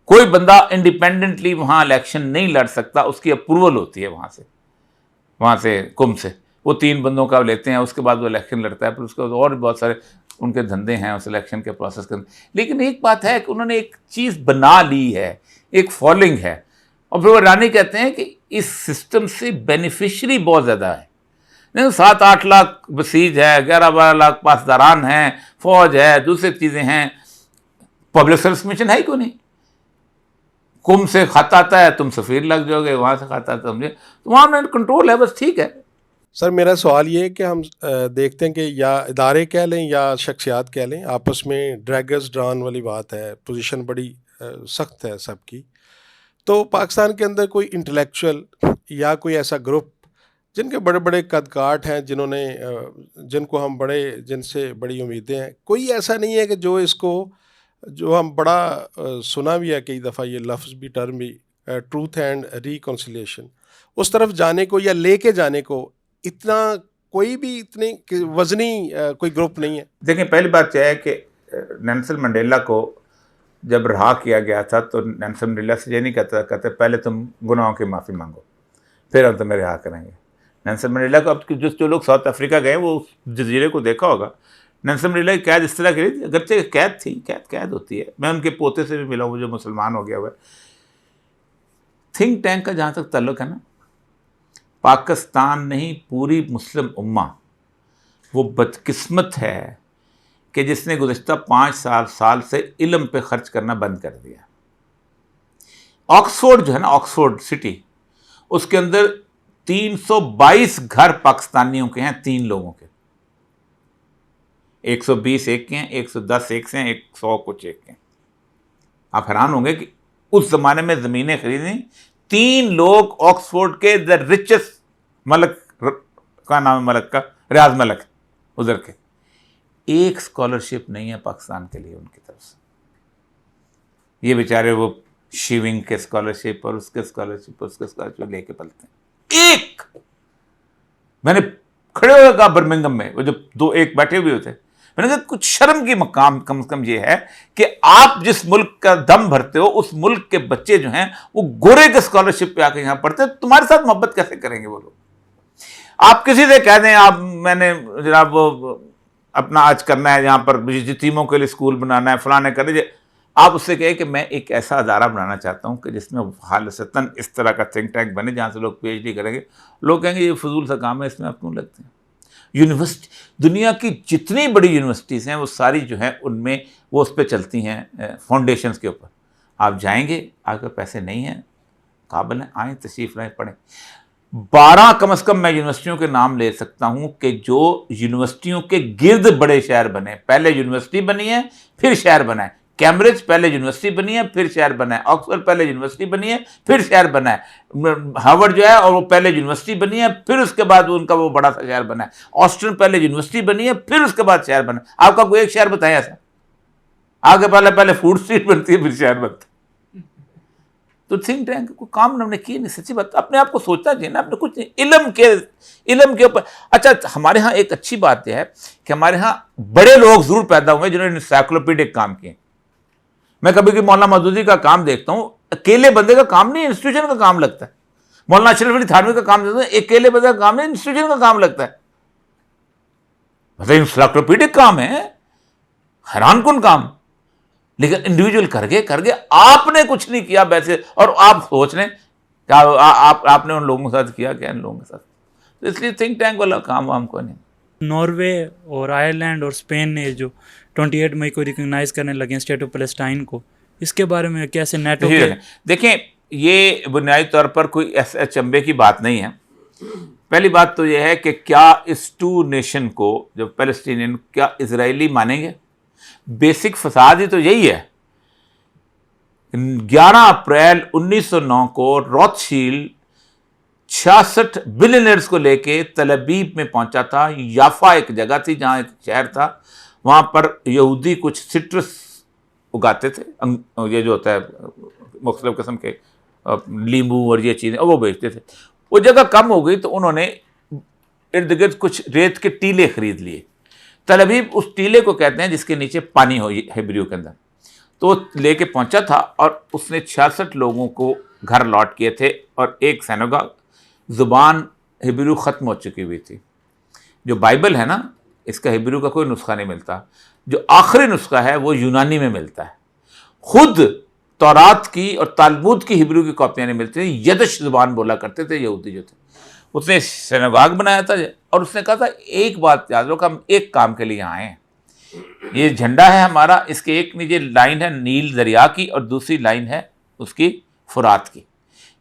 कोई बंदा इंडिपेंडेंटली वहाँ इलेक्शन नहीं लड़ सकता, उसकी अप्रूवल होती है वहाँ से कुम से। वो 3 बंदों का लेते हैं, उसके बाद वो इलेक्शन लड़ता है। फिर उसके बाद और भी बहुत सारे उनके धंधे हैं उस इलेक्शन के प्रोसेस के अंदर। लेकिन एक बात है कि उन्होंने एक चीज़ बना ली है, एक फॉलोइंग है। और फिर वो रानी कहते हैं कि इस सिस्टम से बेनिफिशरी बहुत ज़्यादा है। नहीं, 7-8 लाख बसीज है, 11-12 लाख पासदारान हैं, फौज है, दूसरी चीज़ें हैं, पब्लिक सर्विस कमीशन है ही क्यों नहीं? कुम से खत आता है, तुम सफ़ीर लग जाओगे, वहाँ से खत आता है समझे, तो वहाँ कंट्रोल है, बस ठीक है। सर मेरा सवाल ये है कि हम देखते हैं कि या इदारे कह लें या शख्सियात कह लें, आपस में ड्रैगर्स ड्रॉन वाली बात है, पोजीशन बड़ी सख्त है सबकी। तो पाकिस्तान के अंदर कोई इंटेलेक्चुअल या कोई ऐसा ग्रुप जिनके बड़े बड़े कदकाठ हैं, जिनको हम जिनसे बड़ी उम्मीदें हैं, कोई ऐसा नहीं है कि जो हम बड़ा सुना भी है कई दफ़ा, ये लफ्ज़ भी, टर्म भी, ट्रूथ एंड रिकॉन्सिलिएशन, उस तरफ जाने को या लेके जाने को इतना कोई भी इतनी वजनी कोई ग्रुप नहीं है? देखें, पहली बात यह है कि नेल्सन मंडेला को जब रहा किया गया था तो नेल्सन मंडेला से ये नहीं कहते पहले तुम गुनाहों की माफ़ी मांगो फिर हम तुम्हें रिहा करेंगे। नेल्सन मंडेला को, अब जो लोग साउथ अफ्रीका गए वो उस जजीरे को देखा होगा, नेल्सन मंडेला की कैद इस तरह की रही, अगरचे कैद थी, कैद होती है। मैं उनके पोते से भी मिला हूँ जो मुसलमान हो गया हुआ है। थिंक टैंक का जहाँ तक ताल्लुक है ना, पाकिस्तान नहीं पूरी मुस्लिम उम्मा वो बदकिस्मत है कि जिसने गुज़श्ता 5 साल से इल्म पे खर्च करना बंद कर दिया। ऑक्सफोर्ड जो है ना, ऑक्सफोर्ड सिटी, उसके अंदर 322 घर पाकिस्तानियों के हैं, 3 लोगों के, 120 एक के हैं, 110 एक से हैं, 100 कुछ एक के हैं। आप हैरान होंगे कि उस ज़माने में ज़मीनें खरीदी 3 लोग, ऑक्सफोर्ड के द रिचेस्ट मलक का नाम है, मलक का रियाज मलक उधर के, एक स्कॉलरशिप नहीं है पाकिस्तान के लिए उनकी तरफ से। ये बेचारे वो शिविंग के स्कॉलरशिप और उसके स्कॉलरशिप लेके पलते हैं। एक मैंने खड़े हुए कहा बर्मिंघम में, वो जो एक बैठे हुए थे, मैंने कहा कुछ शर्म की मकाम कम से कम ये है कि आप जिस मुल्क का दम भरते हो उस मुल्क के बच्चे जो हैं वो गोरे के स्कॉलरशिप पे आके यहां पढ़ते हैं, तुम्हारे साथ मोहब्बत कैसे करेंगे वो लोग? आप किसी से कह दें मैंने जनाब अपना आज करना है, यहाँ पर यतीमों के लिए स्कूल बनाना है, फलाने कर दीजिए, आप उससे कहें कि मैं एक ऐसा अदारा बनाना चाहता हूँ कि जिसमें खालिसतन इस तरह का थिंक टैंक बने जहाँ से लोग PhD करेंगे। लोग कहेंगे ये फजूल सा काम है, इसमें आप क्यों लगते हैं? यूनिवर्सिटी, दुनिया की जितनी बड़ी यूनिवर्सिटीज़ हैं वो सारी जो हैं उनमें वो उस पर चलती हैं फाउंडेशंस के ऊपर। आप जाएंगे, आपके पैसे नहीं हैं, काबिल हैं, आएँ तशरीफ़ लाएँ, पढ़ें। 12 कम से कम मैं यूनिवर्सिटियों के नाम ले सकता हूँ कि जो यूनिवर्सिटियों के गिर्द बड़े शहर बने। पहले यूनिवर्सिटी बनी है फिर शहर बना है। कैम्ब्रिज पहले यूनिवर्सिटी बनी है फिर शहर बना है। ऑक्सफोर्ड पहले यूनिवर्सिटी बनी है फिर शहर बना है। हार्वर्ड जो है और वो पहले यूनिवर्सिटी बनी है फिर उसके बाद उनका वो बड़ा सा शहर बना है। ऑस्टिन पहले यूनिवर्सिटी बनी है फिर उसके बाद शहर बना है। आपका कोई एक शहर बताएं ऐसा? आगे पहले फूड स्ट्रीट बनती है फिर शहर बनता है। तो थिंक टैंक को काम उन्होंने किए नहीं। सच्ची बात, अपने आप को सोचना चाहिए ना, अपने कुछ नहीं, इल्म के ऊपर। अच्छा, हमारे यहाँ एक अच्छी बात यह है कि हमारे यहाँ बड़े लोग जरूर पैदा हुए जिन्होंने इंसाइक्लोपीडिक काम किए। मैं कभी कभी मौलाना मौदूदी का काम देखता हूँ, अकेले बंदे का काम नहीं, इंस्टीट्यूशन का काम लगता है। मौलाना अशरफ अली थानवी का काम देखता हूँ, अकेले बंदे का काम नहीं, इंस्टीट्यूशन का काम लगता है। मतलब इंसाइक्लोपीडिक काम है, हैरान कुन काम, लेकिन इंडिविजुअल करके आपने कुछ नहीं किया वैसे, और आप सोच लें क्या आपने उन लोगों के साथ किया क्या इन लोगों के साथ। तो इसलिए थिंक टैंक वाला काम हमको नहीं। नॉर्वे और आयरलैंड और स्पेन ने जो 28 मई को रिकॉग्नाइज करने लगे स्टेट ऑफ पैलेस्टाइन को, इसके बारे में कैसे नेटो के... देखें, ये बुनियादी तौर पर कोई ऐसे अचंभे की बात नहीं है। पहली बात तो यह है कि क्या इस 2 नेशन को, जो पैलेस्टीनियन, क्या इजरायली मानेंगे? बेसिक फसाद ही तो यही है। 11 अप्रैल 1909 को रॉथशील्ड 66 बिलियनर्स को लेके तल अवीव में पहुंचा था। याफा एक जगह थी जहां एक शहर था, वहां पर यहूदी कुछ सिट्रस उगाते थे, ये जो होता है मुख्तलिफ किस्म के नींबू और ये चीज़ें, और वो बेचते थे। वो जगह कम हो गई तो उन्होंने इर्द गिर्द कुछ रेत के टीले खरीद लिए। तल अवीव उस टीले को कहते हैं जिसके नीचे पानी हो हिब्रू के अंदर। तो लेके पहुंचा था और उसने 66 लोगों को घर लौट किए थे और एक सिनेगॉग, ज़ुबान हिब्रू ख़त्म हो चुकी हुई थी। जो बाइबल है ना, इसका हिब्रू का कोई नुस्खा नहीं मिलता। जो आखिरी नुस्खा है वो यूनानी में मिलता है। खुद तौरात की और तालमूद की हिब्रू की कॉपियाँ नहीं मिलती। यदश ज़ुबान बोला करते थे यहूदी जो थे। उसने सिनेगाग बनाया था और उसने कहा था एक बात याद रखो, हम एक काम के लिए आए हैं, ये झंडा है हमारा, इसके एक नीचे लाइन है नील दरिया की और दूसरी लाइन है उसकी फुरात की,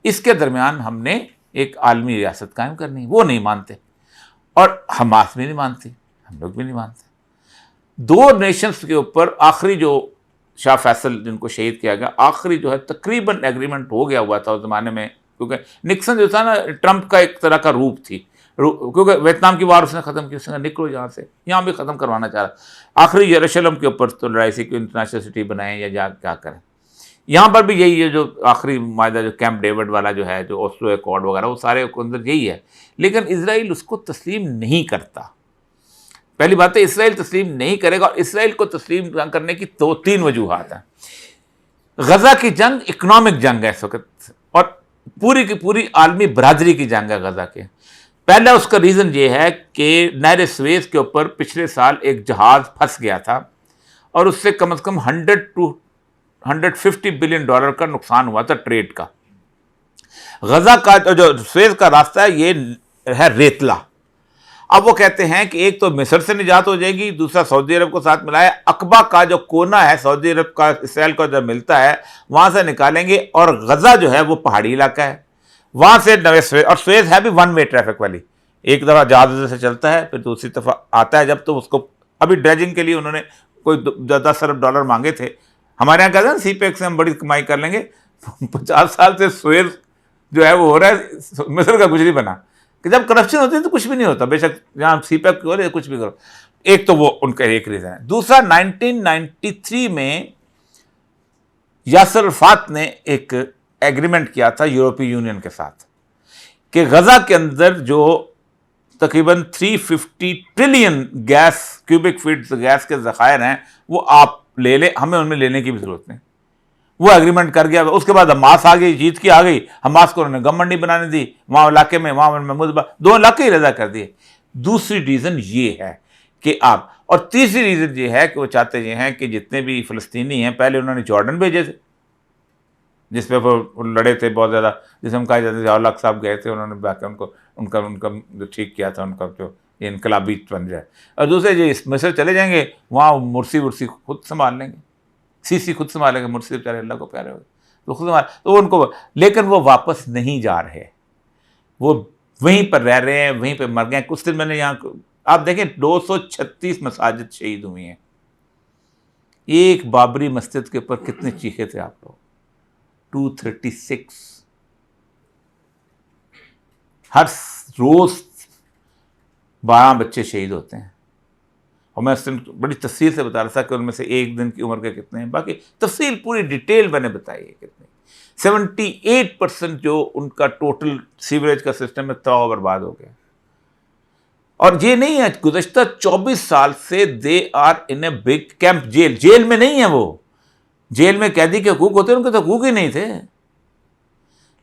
इसके दरमियान हमने एक आलमी रियासत कायम करनी है। वो नहीं मानते और हमास भी नहीं मानती, हम लोग भी नहीं मानते। दो नेशंस के ऊपर आखिरी जो शाह फैसल जिनको शहीद किया गया, आखिरी जो है तकरीबन एग्रीमेंट हो गया हुआ था उस ज़माने में, क्योंकि निक्सन जो था ना ट्रंप का एक तरह का रूप थी, क्योंकि वियतनाम की वार उसने ख़त्म की, उसने निकलो यहाँ से, यहाँ भी ख़त्म करवाना चाह रहा। आखिरी यरूशलेम के ऊपर तो लड़ाई सी कि इंटरनेशनल सिटी बनाएं या जा क्या करें, यहाँ पर भी यही है। जो आखिरी मायदा जो कैंप डेविड वाला जो है, जो ओस्लो एकॉर्ड वगैरह, वो सारे के अंदर यही है, लेकिन इसराइल उसको तस्लीम नहीं करता। पहली बात है इसराइल तस्लीम नहीं करेगा, और इसराइल को तस्लीम करने की दो तीन वजूहात हैं। गजा की जंग इकोनॉमिक जंग है इस वक्त, और पूरी की पूरी आलमी बरादरी की जंग है गजा के। पहला उसका रीज़न ये है कि नहर स्वेज़ के ऊपर पिछले साल एक जहाज़ फंस गया था और उससे कम से कम 100 to 150 बिलियन डॉलर का नुकसान हुआ था ट्रेड का। गजा का जो स्वेज़ का रास्ता है ये है रेतला। अब वो कहते हैं कि एक तो मिस्र से निजात हो जाएगी, दूसरा सऊदी अरब को साथ मिलाया, अकबा का जो कोना है सऊदी अरब का इसराइल को जब मिलता है वहाँ से निकालेंगे, और गजा जो है वो पहाड़ी इलाका है, वहाँ से नवे स्वेज़, और स्वेज़ है भी वन वे ट्रैफिक वाली, एक दफ़ा जहाज़ से चलता है फिर दूसरी दफ़ा आता है। जब तो उसको अभी ड्रेजिंग के लिए उन्होंने कोई 10 अरब डॉलर मांगे थे, हमारे यहाँ कहते हैं सी पैक से हम बड़ी कमाई कर लेंगे। 50 साल से स्वेज़ जो है वो हो रहा है, मिस्र का कुछ नहीं बना, कि जब करप्शन होती है तो कुछ भी नहीं होता, बेशक जहाँ सी पैक हो रहे कुछ भी करो। एक तो वो उनका एक रीज़न है। दूसरा 1993 में यासर अरफात ने एक एग्रीमेंट किया था यूरोपीय यूनियन के साथ कि गजा के अंदर जो तकरीबन 350 trillion gas cubic feet gas के ज़खायर हैं वो आप ले लें, हमें उनमें लेने की भी ज़रूरत नहीं। वो एग्रीमेंट कर गया। उसके बाद हमास आ गई, जीत की आ गई, हमास को उन्होंने गवर्नमेंट नहीं बनाने दी वहाँ इलाके में, वहाँ महमूद 2 इलाके ही रजा कर दिए। दूसरी रीज़न ये है कि आप, और तीसरी रीज़न ये है कि वो चाहते ये हैं कि जितने भी फ़लस्तीनी हैं, पहले उन्होंने जॉर्डन भेजे थे जिस पे वो लड़े थे बहुत ज़्यादा, जिसे हम कहा जाते थे औलख साहब गए थे, उन्होंने बाकी उनको उनका जो ठीक किया था, उनका जो इनकलाबी बन जाए। और दूसरे जो मिस्र चले जाएंगे वहाँ मुर्सी खुद संभाल लेंगे, सीसी खुद संभालेंगे, मुर्सी बेचारे अल्लाह को प्यारे हो तो खुद संभाल, तो उनको, लेकिन वो वापस नहीं जा रहे, वो वहीं पर रह रहे हैं, वहीं पर मर गए। कुछ दिन मैंने यहाँ आप देखें 236 मसाजिद शहीद हुई हैं। एक बाबरी मस्जिद के ऊपर कितने चीखे थे आप लोग, 236। हर रोज 12 बच्चे शहीद होते हैं, और मैं उस दिन बड़ी तफसील से बता रहा था कि उनमें से एक दिन की उम्र के कितने हैं, बाकी तफसील पूरी डिटेल मैंने बताई है कितने। 78% जो उनका टोटल सीवरेज का सिस्टम है तबाह बर्बाद हो गया। और ये नहीं है, गुज़श्ता 24 साल से they are in a big camp, jail में नहीं है वो, जेल में कैदी के हकूक होते हैं, उनके तो हकूक ही नहीं थे।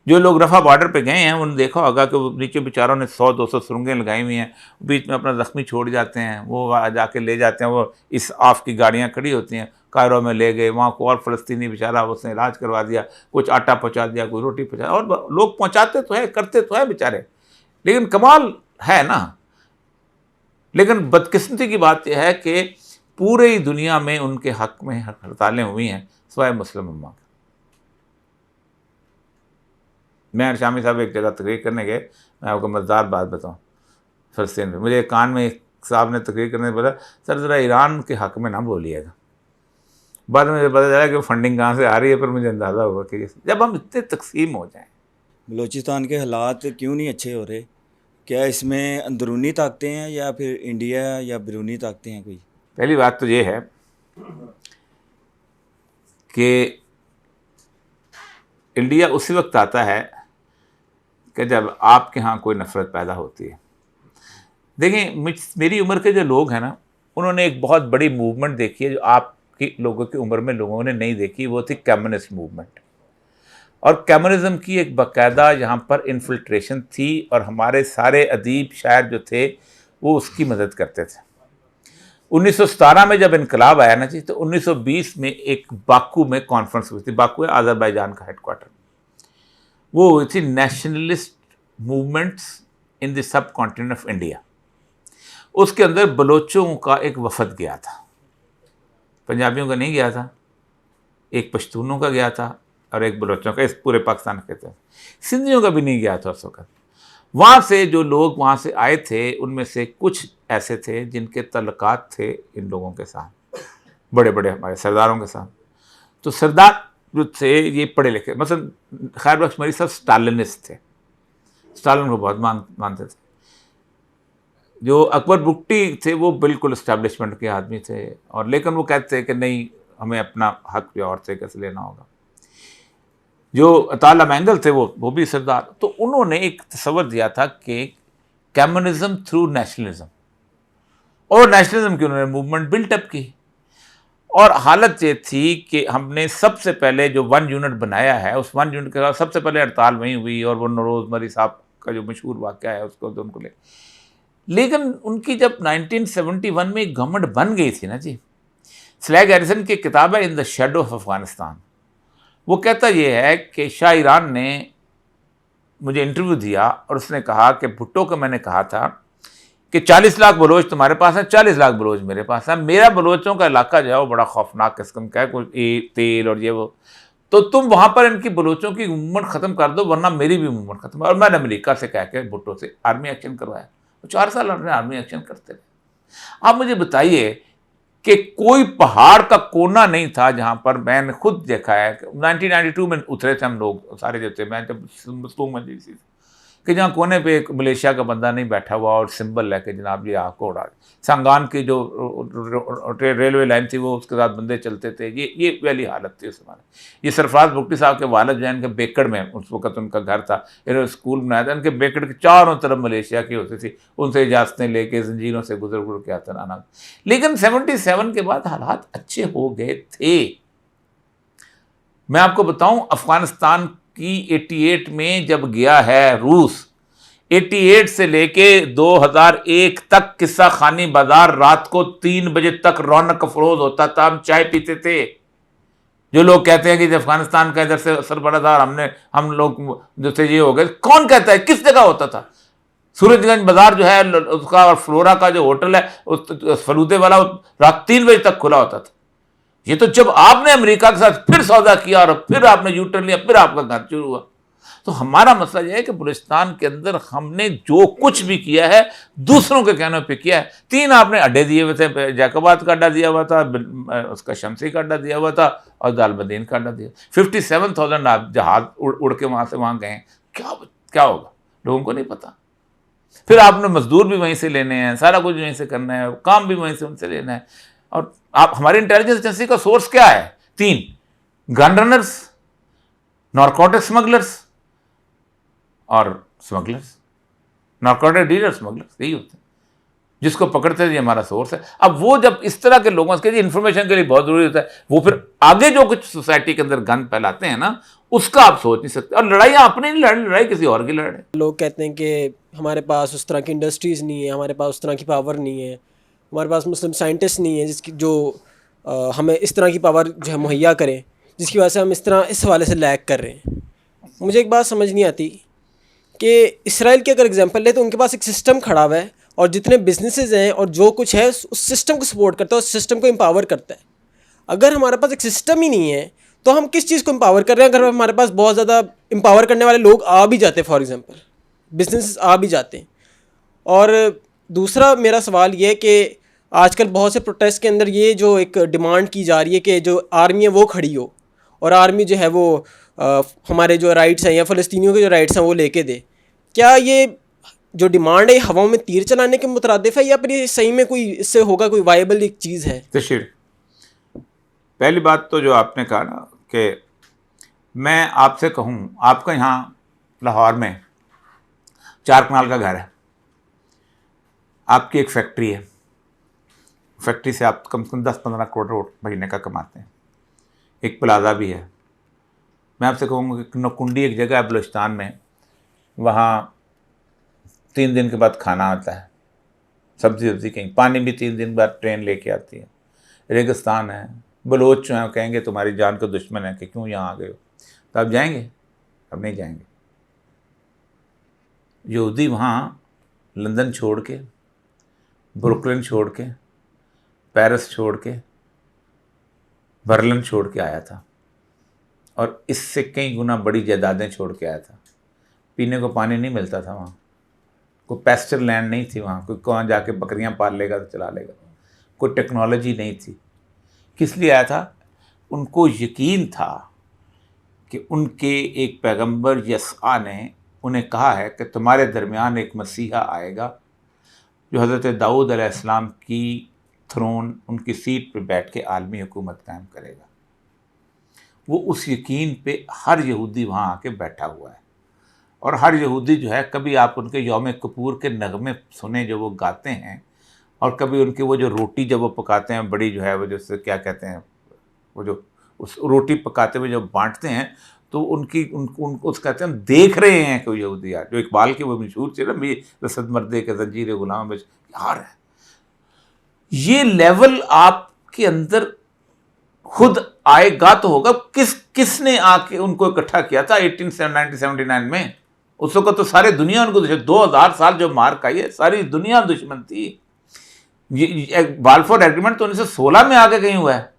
जो लोग रफा बॉर्डर पे गए हैं उन्होंने देखा होगा कि वो नीचे बेचारों ने 100-200 सुरंगें लगाई हुई हैं, बीच में अपना ज़ख्मी छोड़ जाते हैं, वो जाके ले जाते हैं, वो इस आफ की गाड़ियाँ खड़ी होती हैं, कायरो में ले गए, वहाँ को और फ़लस्तीनी बेचारा उसने इलाज करवा दिया, कुछ आटा पहुँचा दिया, कोई रोटी पहुँचा, और लोग पहुँचाते तो है, करते तो है बेचारे, लेकिन कमाल है ना। लेकिन बदकिस्मती की बात यह है कि पूरे ही दुनिया में उनके हक़ में हड़तालें हुई हैं सिवाय मुस्लिम उम्मा के। मैं शामी साहब एक जगह तकरीर करने गए, मैं आपको मज़ेदार बात बताऊँ, फ़लस्तीन में मुझे कान में एक साहब ने तकरीर करने बोला, सर ज़रा ईरान के हक़ में ना बोलिएगा। बाद में मुझे पता चला कि फंडिंग कहाँ से आ रही है, पर मुझे अंदाज़ा हुआ कि जब हम इतने तकसीम हो जाएँ। बलूचिस्तान के हालात क्यों नहीं अच्छे हो रहे? क्या इसमें अंदरूनी ताकतें हैं या फिर इंडिया या बैरूनी ताकतें हैं कोई? पहली बात तो ये है कि इंडिया उसी वक्त आता है कि जब आपके यहाँ कोई नफ़रत पैदा होती है। देखें, मेरी उम्र के जो लोग हैं ना, उन्होंने एक बहुत बड़ी मूवमेंट देखी है जो आपकी लोगों की उम्र में लोगों ने नहीं देखी, वो थी कम्युनिस्ट मूवमेंट। और कम्युनिज़म की एक बाकायदा यहाँ पर इन्फिल्ट्रेशन थी, और हमारे सारे अदीब शायर जो थे वो उसकी मदद करते थे। 1917 में जब इनकलाब आया ना जी, तो 1920 में एक बाकू में कॉन्फ्रेंस हुई थी। बाकू है आज़रबाईजान का हेडक्वार्टर। वो हुई थी nationalist movements in the sub continent of India. उसके अंदर बलोचों का एक वफद गया था, पंजाबियों का नहीं गया था, एक पश्तूनों का गया था और एक बलोचों का, इस पूरे पाकिस्तान के थे। सिंधियों का भी नहीं गया था उस वक्त। वहाँ से जो लोग वहाँ से आए थे उनमें से कुछ ऐसे थे जिनके तल्लुकात थे इन लोगों के साथ, बड़े बड़े हमारे सरदारों के साथ। तो सरदार जो थे ये पढ़े लिखे, मसलन खैर बख्श मरी साहब स्टालिनिस्ट थे, स्टालिन को बहुत मानते थे। जो अकबर बुगटी थे वो बिल्कुल इस्टेब्लिशमेंट के आदमी थे, और लेकिन वो कहते थे कि नहीं, हमें अपना हक भी और तरीके से लेना होगा। जो अताला मैंगल थे वो भी सरदार। तो उन्होंने एक तस्वर दिया था कि कम्युनिज्म थ्रू नेशनलिज्म, और नेशनलिज्म की उन्होंने मूवमेंट बिल्टअप की। और हालत ये थी कि हमने सबसे पहले जो 1 यूनिट बनाया है, उस 1 यूनिट के बाद सबसे पहले हड़ताल वहीं हुई, और वो नरोज मरी साहब का जो मशहूर वाक़या है उसको तो उनको लेकिन उनकी जब 1971 में गवर्नमेंट बन गई थी ना जी, स्लैग हैरिसन की किताब है in the shadow of Afghanistan. वो कहता ये है कि शाह ईरान ने मुझे इंटरव्यू दिया और उसने कहा कि भुट्टो को मैंने कहा था कि 40 लाख बलोच तुम्हारे पास है, 40 लाख बलोच मेरे पास है, मेरा बलोचों का इलाका जो है वो बड़ा खौफनाक किस्म का है, कोई तेल और ये वो, तो तुम वहाँ पर इनकी बलोचों की मूवमेंट ख़त्म कर दो वरना मेरी भी मूवमेंट खत्म। और मैंने अमेरिका से कह के भुट्टो से आर्मी एक्शन करवाया, 4 साल हमने आर्मी एक्शन करते रहे। आप मुझे बताइए कि कोई पहाड़ का कोना नहीं था जहाँ पर, मैंने खुद देखा है 1992 में उतरे थे हम लोग सारे जो थे, मैं जब मस्तूम मजलिस थी, कि जहाँ कोने पे एक मलेशिया का बंदा नहीं बैठा हुआ और सिंबल लेके जनाब ये आग को उड़ा। संगान की जो रेलवे लाइन थी वो उसके साथ बंदे चलते थे, ये वाली हालत थी उस समय। ये सरफराज भुट्टी साहब के वालिद जो है इनके बेकड़ में उस वक्त उनका घर था, इन्होंने स्कूल बनाया था, इनके बेकड़ के चारों तरफ मलेशिया की होती थी, उनसे इजाज़तें लेके जंजीरों से गुजर के आता नाना। लेकिन 77 के बाद हालात अच्छे हो गए थे। मैं आपको बताऊं, अफगानिस्तान की 88 में जब गया है रूस, 88 से लेके 2001 तक किस्सा खानी बाजार रात को 3 बजे तक रौनक अफरोज होता था, हम चाय पीते थे। जो लोग कहते हैं कि अफगानिस्तान का इधर से असर पड़ा था और हम लोग जो थे ये हो गए, कौन कहता है? किस जगह होता था? सूरजगंज बाजार जो है उसका और फ्लोरा का जो होटल है उस फलूदे वाला रात 3 बजे तक खुला होता था। ये तो जब आपने अमेरिका के साथ फिर सौदा किया और फिर आपने यूटर्न लिया, फिर आपका घर शुरू हुआ। तो हमारा मसला यह है कि बलूचिस्तान के अंदर हमने जो कुछ भी किया है दूसरों के कहने पे किया है। 3 आपने अड्डे दिए हुए थे, जैकबाद का अड्डा दिया हुआ था, उसका शमसी का अड्डा दिया हुआ था और दालबदीन का अड्डा दिया। 57,000 आप जहाज उड़ के वहाँ से वहाँ गए, क्या होगा लोगों को नहीं पता। फिर आपने मजदूर भी वहीं से लेने हैं, सारा कुछ वहीं से करना है, काम भी वहीं से उनसे लेना है। और आप हमारी इंटेलिजेंस एजेंसी का सोर्स क्या है? 3 गन रनर्स, नारकोटिक स्मगलर्स और स्मगलर्स, नारकोटिक डीलर स्मगलर्स, यही होते हैं जिसको पकड़ते हैं। ये हमारा सोर्स है। अब वो जब इस तरह के लोगों के इन्फॉर्मेशन के लिए बहुत जरूरी होता है, वो फिर आगे जो कुछ सोसाइटी के अंदर गन फैलाते हैं ना, उसका आप सोच नहीं सकते। और लड़ाइयाँ अपनी नहीं लड़, लड़ाई किसी और की लड़ रहे। लोग कहते हैं कि हमारे पास उस तरह की इंडस्ट्रीज़ नहीं है, हमारे पास उस तरह की पावर नहीं है, हमारे पास मुस्लिम साइंटिस्ट नहीं है जिसकी जो हमें इस तरह की पावर जो है मुहैया करें, जिसकी वजह से हम इस हवाले से लैग कर रहे हैं। मुझे एक बात समझ नहीं आती कि इसराइल की अगर एग्जांपल ले तो उनके पास एक सिस्टम खड़ा हुआ है और जितने बिजनेसेस हैं और जो कुछ है उस सिस्टम को सपोर्ट करता है, उस सिस्टम को एम्पावर करता है। अगर हमारे पास एक सिस्टम ही नहीं है तो हम किस चीज़ को एम्पावर कर रहे हैं? अगर हमारे पास बहुत ज़्यादा एम्पावर करने वाले लोग आ भी जाते, फॉर एग्जांपल बिजनेसेस आ भी जाते हैं। और दूसरा मेरा सवाल ये है कि आजकल बहुत से प्रोटेस्ट के अंदर ये जो एक डिमांड की जा रही है कि जो आर्मी है वो खड़ी हो और आर्मी जो है वो हमारे जो राइट्स हैं या फ़लस्तीनियों के जो राइट्स हैं वो लेके दे। क्या ये जो डिमांड है हवाओं में तीर चलाने के मुतरादिफ है या फिर ये सही में कोई इससे होगा कोई वायबल एक चीज़ है? तशरीर, पहली बात तो जो आपने कहा ना कि मैं आपसे कहूँ, आपका यहाँ लाहौर में 4 कनाल का घर है, आपकी एक फैक्ट्री है, फैक्ट्री से आप कम से कम 10-15 करोड़ महीने का कमाते हैं, एक प्लाजा भी है। मैं आपसे कहूँगा कि नकुंडी एक जगह है बलूचिस्तान में, वहाँ 3 दिन के बाद खाना आता है, सब्जी वब्जी कहीं, पानी भी 3 दिन बाद ट्रेन लेके आती है। रेगिस्तान है, बलोच जो हैं कहेंगे तुम्हारी जान का दुश्मन है कि क्यों यहाँ आ गए हो, तो आप जाएंगे? अब नहीं जाएंगे। यहूदी वहाँ लंदन छोड़ के, ब्रुकलिन छोड़ के, पेरिस छोड़ के, बर्लिन छोड़ के आया था और इससे कई गुना बड़ी जायदादें छोड़ के आया था। पीने को पानी नहीं मिलता था वहाँ, कोई पैस्चर लैंड नहीं थी वहाँ, कोई कहाँ जाके बकरियाँ पाल लेगा तो चला लेगा, कोई टेक्नोलॉजी नहीं थी। किस लिए आया था? उनको यकीन था कि उनके एक पैगंबर यस्आ ने उन्हें कहा है कि तुम्हारे दरमियान एक मसीहा आएगा जो हज़रत दाऊद अलैहिस्सलाम की थ्रोन, उनकी सीट पे बैठ के आलमी हुकूमत कायम करेगा। वो उस यकीन पे हर यहूदी वहाँ आके बैठा हुआ है। और हर यहूदी जो है, कभी आप उनके यौम कपूर के नगमे सुने जो वो गाते हैं, और कभी उनके वो जो रोटी जब वो पकाते हैं बड़ी जो है वो जैसे क्या कहते हैं, वो जो उस रोटी पकाते हुए जब बांटते हैं तो उनकी उनको उस कहते हैं हम देख रहे हैं कोई यहूदी यार, जो इकबाल के वो मशहूर थे ना, भी रसद मर्दे के जंजीर गुलाम में यार, ये लेवल आपके अंदर खुद आएगा तो होगा। किसने आके उनको इकट्ठा किया था 1979 में? उस वक्त तो सारी दुनिया उनको 2000 साल जो मार खाई है, सारी दुनिया दुश्मन थी। ये बाल्फोर एग्रीमेंट तो 1916 में आगे कहीं हुआ है,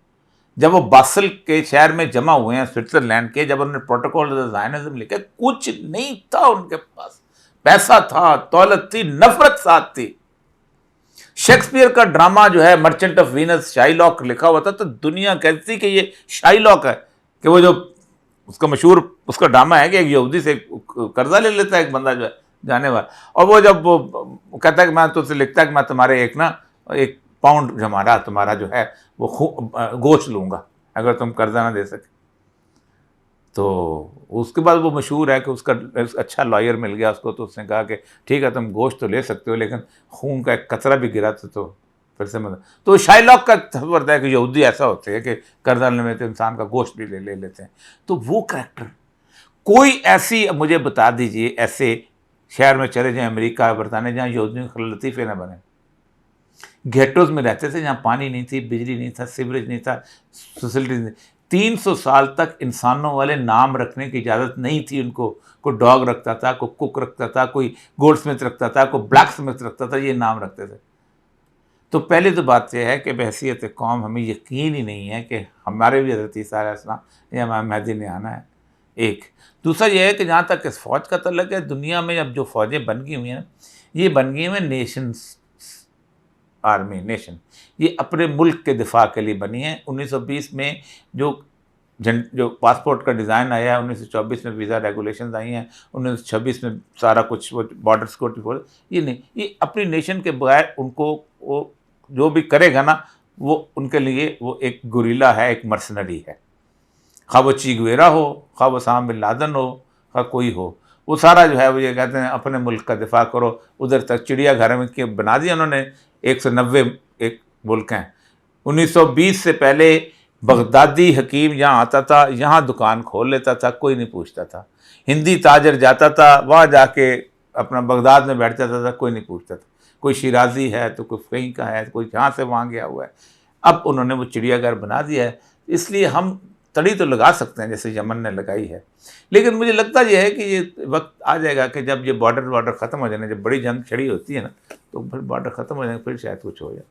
जब वो बासल के शहर में जमा हुए हैं स्विट्जरलैंड के, जब उन्होंने प्रोटोकॉल ऑफ ज़ायनिज़्म लिखा। कुछ नहीं था उनके पास, पैसा था, दौलत थी, नफरत साथ थी। शेक्सपियर का ड्रामा जो है मर्चेंट ऑफ वीनस, शाइलॉक लिखा हुआ था, तो दुनिया कहती थी कि ये शाइलॉक है, कि वो जो उसका मशहूर उसका ड्रामा है कि एक यहूदी से कर्जा ले लेता है एक बंदा जो है जाने वाला, और वो जब वो कहता है कि मैं तुझसे लिखता है कि मैं तुम्हारे एक पाउंड हमारा तुम्हारा जो है वो गोश्त लूँगा अगर तुम कर्जा ना दे सके। तो उसके बाद वो मशहूर है कि उसका अच्छा लॉयर मिल गया उसको, तो उसने कहा कि ठीक है तुम गोश्त तो ले सकते हो, लेकिन खून का एक कतरा भी गिरा तो फिर से मतलब। तो शाइलॉक का तस्वर है कि यहूदी ऐसा होते हैं कि कर्जा लेने में तो इंसान का गोश्त भी ले लेते हैं। तो वो करैक्टर कोई ऐसी मुझे बता दीजिए, ऐसे शहर में चले जाएँ अमेरिका बरतानिया जहाँ यहूदियों के लतीफ़े ना बने। गेटोज़ में रहते थे जहाँ पानी नहीं थी, बिजली नहीं था, सीवरेज नहीं था, फैसिलिटीज नहीं। 300 साल तक इंसानों वाले नाम रखने की इजाज़त नहीं थी उनको। कोई डॉग रखता था, कोई कुक रखता था, कोई गोल्डस्मिथ रखता था, कोई ब्लैक स्मिथ रखता था, ये नाम रखते थे। तो पहले तो बात यह है कि बहैसियत कौम हमें यकीन ही नहीं है कि हमारे भी हज़रत ईसा अलैहिस्सलाम या इमाम महदी ने आना है। एक दूसरा यह है कि जहाँ तक इस फ़ौज का तल्लुक़ है, दुनिया में अब जो फ़ौजें बन गई हुई हैं, ये बन गई हैं नेशंस आर्मी, नेशन, ये अपने मुल्क के दिफा के लिए बनी है। 1920 में जो पासपोर्ट का डिज़ाइन आया है, 1924 में वीज़ा रेगुलेशंस आई हैं, 1926 में सारा कुछ वो बॉर्डर सिक्योरिटी फोर्स, ये नहीं, ये अपनी नेशन के बगैर उनको वो जो भी करेगा ना, वो उनके लिए वो एक गुरिल्ला है, एक मर्सनरी है। खा वो ची गुवेरा हो, खा वो साम बिन लादन हो, खा कोई हो, वो सारा जो है वो ये कहते हैं अपने मुल्क का दिफा करो। उधर तक चिड़ियाघर में के बना दिया उन्होंने, 190 एक मुल्क हैं। 1920 से पहले बगदादी हकीम यहाँ आता था, यहाँ दुकान खोल लेता था, कोई नहीं पूछता था। हिंदी ताजर जाता था, वहाँ जाके अपना बगदाद में बैठ जाता था, कोई नहीं पूछता था। कोई शिराजी है तो कोई कहीं का है, कोई जहाँ से वहाँ गया हुआ है। अब उन्होंने वो चिड़ियाघर बना दिया है, इसलिए हम तड़ी तो लगा सकते हैं जैसे यमन ने लगाई है, लेकिन मुझे लगता यह है कि ये वक्त आ जाएगा कि जब ये बॉर्डर ख़त्म हो जाने, जब बड़ी जंग छड़ी होती है ना, तो फिर बॉर्डर ख़त्म हो जाएगा, फिर शायद कुछ हो जाए।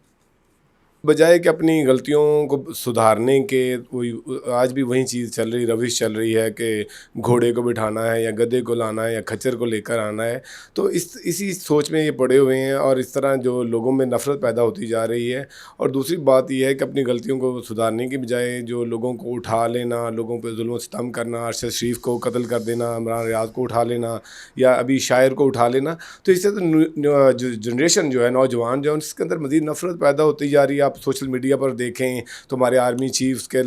बजाय कि अपनी गलतियों को सुधारने के वही आज भी वही चीज़ चल रही, रविश चल रही है कि घोड़े को बिठाना है या गधे को लाना है या खच्चर को लेकर आना है। तो इसी सोच में ये पड़े हुए हैं और इस तरह जो लोगों में नफ़रत पैदा होती जा रही है। और दूसरी बात यह है कि अपनी गलतियों को सुधारने की बजाय जो लोगों को उठा लेना, लोगों पर जुल्म सितम करना, अरशद शरीफ को कत्ल कर देना, इमरान रियाज को उठा लेना या अभी शायर को उठा लेना, तो इससे तो जनरेशन जो है, नौजवान जो है, उसके अंदर मज़ीद नफ़रत पैदा होती जा रही है। आप सोशल मीडिया पर देखें तो हमारे आर्मी चीफ्स के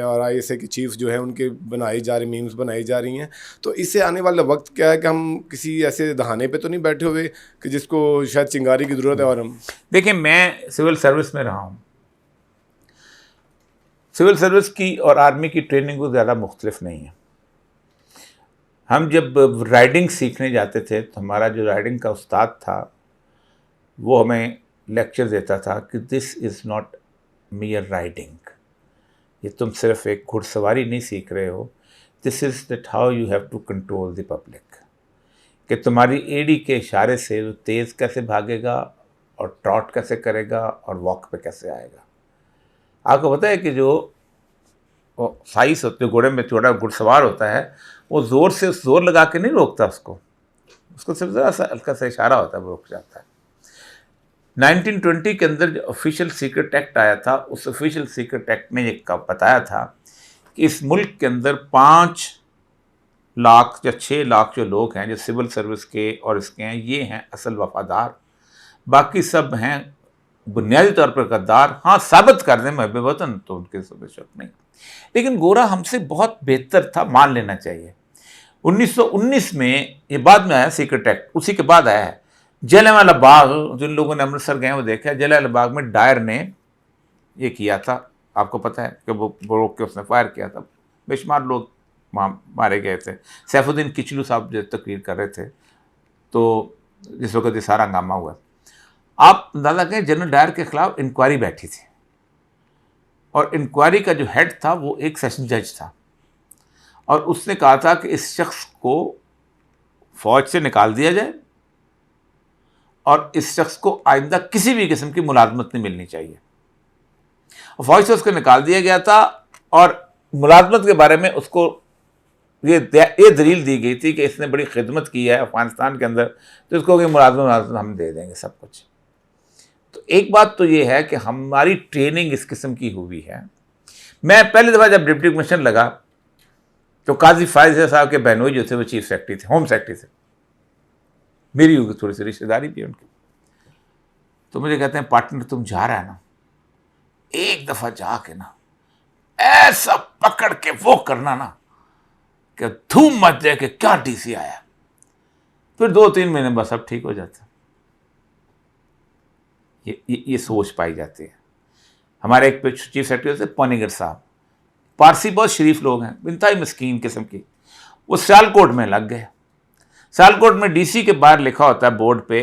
और ISA के चीफ जो है उनके बनाई जा रही मीम्स बनाई जा रही हैं। तो इससे आने वाला वक्त क्या है कि हम किसी ऐसे दहाने पे तो नहीं बैठे हुए कि जिसको शायद चिंगारी की ज़रूरत है। और हम देखिए, मैं सिविल सर्विस में रहा हूँ। सिविल सर्विस की और आर्मी की ट्रेनिंग को ज़्यादा मुख्तलिफ नहीं है। हम जब राइडिंग सीखने जाते थे तो हमारा जो राइडिंग का उस्ताद था वो हमें लेक्चर देता था कि this is not mere riding, ये तुम सिर्फ एक घुड़सवारी नहीं सीख रहे हो, this is that how you have to control the public. कि तुम्हारी एड़ी के इशारे से वो तेज़ कैसे भागेगा और ट्रॉट कैसे करेगा और वॉक पे कैसे आएगा। आपको पता है कि जो साइस होते घोड़े में छोटा घुड़सवार होता है, वो ज़ोर से ज़ोर लगा के नहीं रोकता उसको सिर्फ ज़रा सा हल्का सा इशारा होता है, वो रुक जाता है। 1920 के अंदर जो ऑफिशियल सीक्रेट एक्ट आया था, उस ऑफिशियल सीक्रेट एक्ट में ये बताया था कि इस मुल्क के अंदर 5 लाख या 6 लाख जो लोग हैं जो सिविल सर्विस के और इसके हैं, ये हैं असल वफादार, बाकी सब हैं बुनियादी तौर पर गद्दार। हाँ, साबित कर दें महब वतन तो उनके सब शक नहीं, लेकिन गोरा हमसे बहुत बेहतर था, मान लेना चाहिए। 1919 में ये बाद में आया सीक्रेट एक्ट, उसी के बाद आया है। जलियांवाला बाग, जिन लोगों ने अमृतसर गए वो देखा, जलियांवाला बाग में डायर ने ये किया था, आपको पता है कि वो रोक के उसने फायर किया था, बेशुमार लोग मारे गए थे। सैफुद्दीन किचलू साहब जो तकरीर कर रहे थे, तो जिस वक्त ये सारा हंगामा हुआ, आप अंदाज़ा करें जनरल डायर के ख़िलाफ़ इंक्वायरी बैठी थी और इंक्वायरी का जो हेड था वो एक सेशन जज था, और उसने कहा था कि इस शख्स को फ़ौज से निकाल दिया जाए और इस शख्स को आइंदा किसी भी किस्म की मुलाजमत नहीं मिलनी चाहिए। फ़ौज से उसको निकाल दिया गया था और मुलाजमत के बारे में उसको ये दलील दी गई थी कि इसने बड़ी खिदमत की है अफ़गानिस्तान के अंदर, तो इसको कि मुलाजमत हम दे देंगे सब कुछ। तो एक बात तो ये है कि हमारी ट्रेनिंग इस किस्म की हुई है। मैं पहली दफ़ा जब डिप्टी कमिश्नर लगा तो काजी फायज़ साहब के बहनोई जो थे वो चीफ सेक्रेटरी थे, होम सेक्रेटरी थे, मेरी थोड़ी सी रिश्तेदारी भी उनकी। तो मुझे कहते हैं पार्टनर तुम जा रहा है ना, एक दफ़ा जाके ना ऐसा पकड़ के वो करना ना कि धूम मच जाए कि क्या डीसी आया, फिर 2-3 महीने बस सब ठीक हो जाता। ये सोच पाई जाती है। हमारे एक चीफ सेक्रेटरी थे पौनीगर साहब, पारसी बहुत शरीफ लोग हैं, इंतहाई मस्कीन किस्म की, वो सियालकोट में लग गए। सियालकोट में डीसी के बाहर लिखा होता है बोर्ड पे,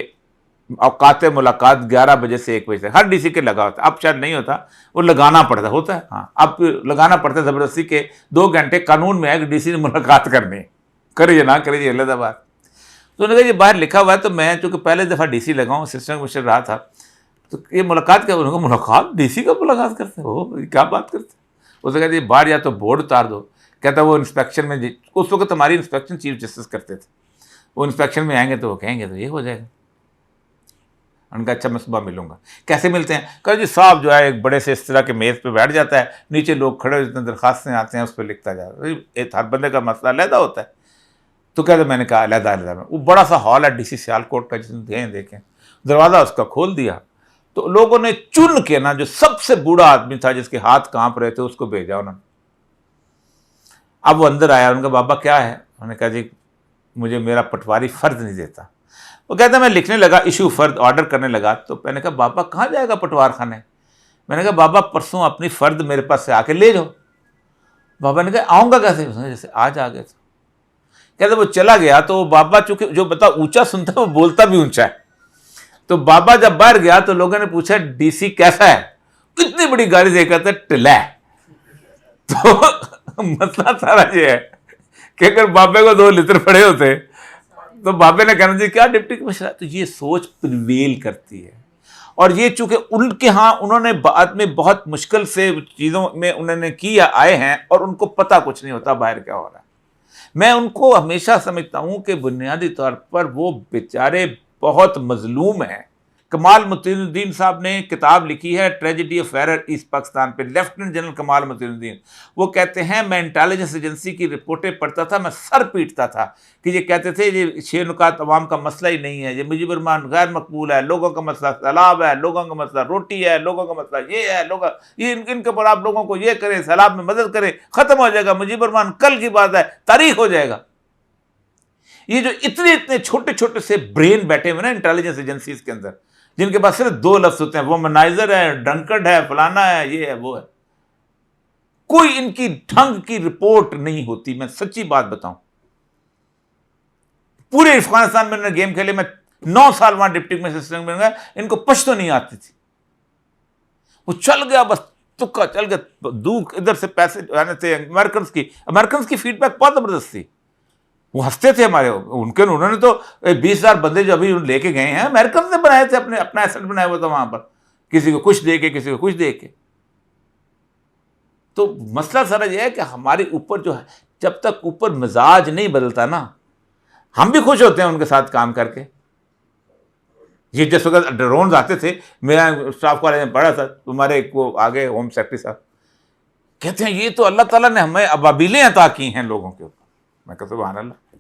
औकात मुलाकात 11 बजे से 1 बजे तक, हर डीसी के लगा होता है। अब शायद नहीं होता, वो लगाना पड़ता होता है, हाँ अब लगाना पड़ता है ज़बरदस्ती के 2 घंटे कानून में है कि डीसी ने मुलाकात करनी है, करिए ना करिए अलग बात। तो उन्होंने कहा ये बाहर लिखा हुआ है, तो मैं चूँकि पहले दफ़ा डीसी लगा हूँ, असिस्टेंट कमिश्नर रहा था, तो ये मुलाकात क्या, उन्होंने मुलाकात डीसी का मुलाकात करते हो, क्या बात करते। उसने कहा बाहर या तो बोर्ड उतार दो, कहता वो इंस्पेक्शन में, उस वक्त हमारी इंस्पेक्शन चीफ जस्टिस करते थे, वो इंस्पेक्शन में आएंगे तो वो कहेंगे तो ये हो जाएगा। उनका अच्छा मैं सुबह मिलूंगा। कैसे मिलते हैं, कह जी साहब जो है एक बड़े से इस तरह के मेज़ पे बैठ जाता है, नीचे लोग खड़े जितने दरखास्तें आते हैं उस पर लिखता जाता है, एक हर बंदे का मसला अलहदा होता है। तो कहते मैंने कहा अलहदा में वो बड़ा सा हॉल है डीसी सियालकोट का, जिसमें गए देखें, दरवाज़ा उसका खोल दिया तो लोगों ने चुन के ना जो सबसे बूढ़ा आदमी था जिसके हाथ कांप रहे थे उसको भेजा उन्होंने। अब वो अंदर आया, उनका बाबा क्या है, उन्होंने कहा जी मुझे मेरा पटवारी फ़र्द नहीं देता। वो कहता मैं लिखने लगा, इशू फ़र्द ऑर्डर करने लगा, तो मैंने कहा बाबा कहाँ जाएगा पटवार खाने। मैंने कहा बाबा परसों अपनी फ़र्द मेरे पास से आके ले जाओ। बाबा ने कहा आऊँगा कैसे, उसने जैसे आज आ गए। तो कहते वो चला गया, तो बाबा चूँकि जो बता ऊँचा सुनता है वो बोलता भी ऊँचा है, तो बाबा जब बाहर गया तो लोगों ने पूछा डीसी कैसा है, इतनी बड़ी गाड़ी से कहता टिला है। तो मसला सारा ये है कि अगर बाबे को 2 लीटर पड़े होते तो बाबे ने कहना जी क्या डिप्टी कमिश्नर। तो ये सोच प्रिवेल करती है, और ये चूंकि उनके यहाँ उन्होंने बाद में बहुत मुश्किल से चीज़ों में उन्होंने किया आए हैं और उनको पता कुछ नहीं होता बाहर क्या हो रहा है। मैं उनको हमेशा समझता हूँ कि बुनियादी तौर पर वो बेचारे बहुत मजलूम हैं। कमाल मुतीनुद्दीन साहब ने किताब लिखी है tragedy of error east Pakistan पे, लेफ्टिनेंट जनरल कमाल मुतीनुद्दीन, वो कहते हैं मैं इंटेलिजेंस एजेंसी की रिपोर्टें पढ़ता था, मैं सर पीटता था कि ये कहते थे ये 6 नुकात अवाम का मसला ही नहीं है, ये मुजीबुर रहमान गैर मकबूल है, लोगों का मसला सैलाब है, लोगों का मसला रोटी है, लोगों का मसला ये है, लोग ये इनके ऊपर आप लोगों को ये करें, सैलाब में मदद करें, ख़त्म हो जाएगा मुजीबुर रहमान, कल की बात है, तारीख हो जाएगा। ये जो इतने छोटे छोटे से ब्रेन बैठे हुए ना इंटेलिजेंस एजेंसीज के अंदर, जिनके पास सिर्फ 2 लफ्ज होते हैं, वो मनाइजर है, ड्रंकर्ड है, फलाना है, ये है वो है, कोई इनकी ढंग की रिपोर्ट नहीं होती। मैं सच्ची बात बताऊं, पूरे अफगानिस्तान में मैंने गेम खेले, मैं 9 साल वहां डिप्टी कमिश्नर में गया, इनको पश्तो नहीं आती थी, वो चल गया बस तुक्का चल गया, दूर इधर से पैसे आने थे। अमेरिकन की फीडबैक बहुत जबरदस्त थी, वो हंसते थे हमारे उन्होंने तो 20,000 बंदे जो अभी लेके गए हैं अमेरिकन ने बनाए थे, अपना एसेट बनाया हुआ था वहां पर, किसी को कुछ दे के किसी को कुछ दे के। तो मसला सारा यह है कि हमारे ऊपर जो है, जब तक ऊपर मिजाज नहीं बदलता ना, हम भी खुश होते हैं उनके साथ काम करके। ये जिस वक्त ड्रोन आते थे, मेरा स्टाफ कॉलेज में पढ़ा था, तुम्हारे वो आगे होम सेक्रेटरी साहब कहते हैं ये तो अल्लाह ताला ने हमें अबाबीलें अता की हैं लोगों के ऊपर। मैं कहता सुभान अल्लाह,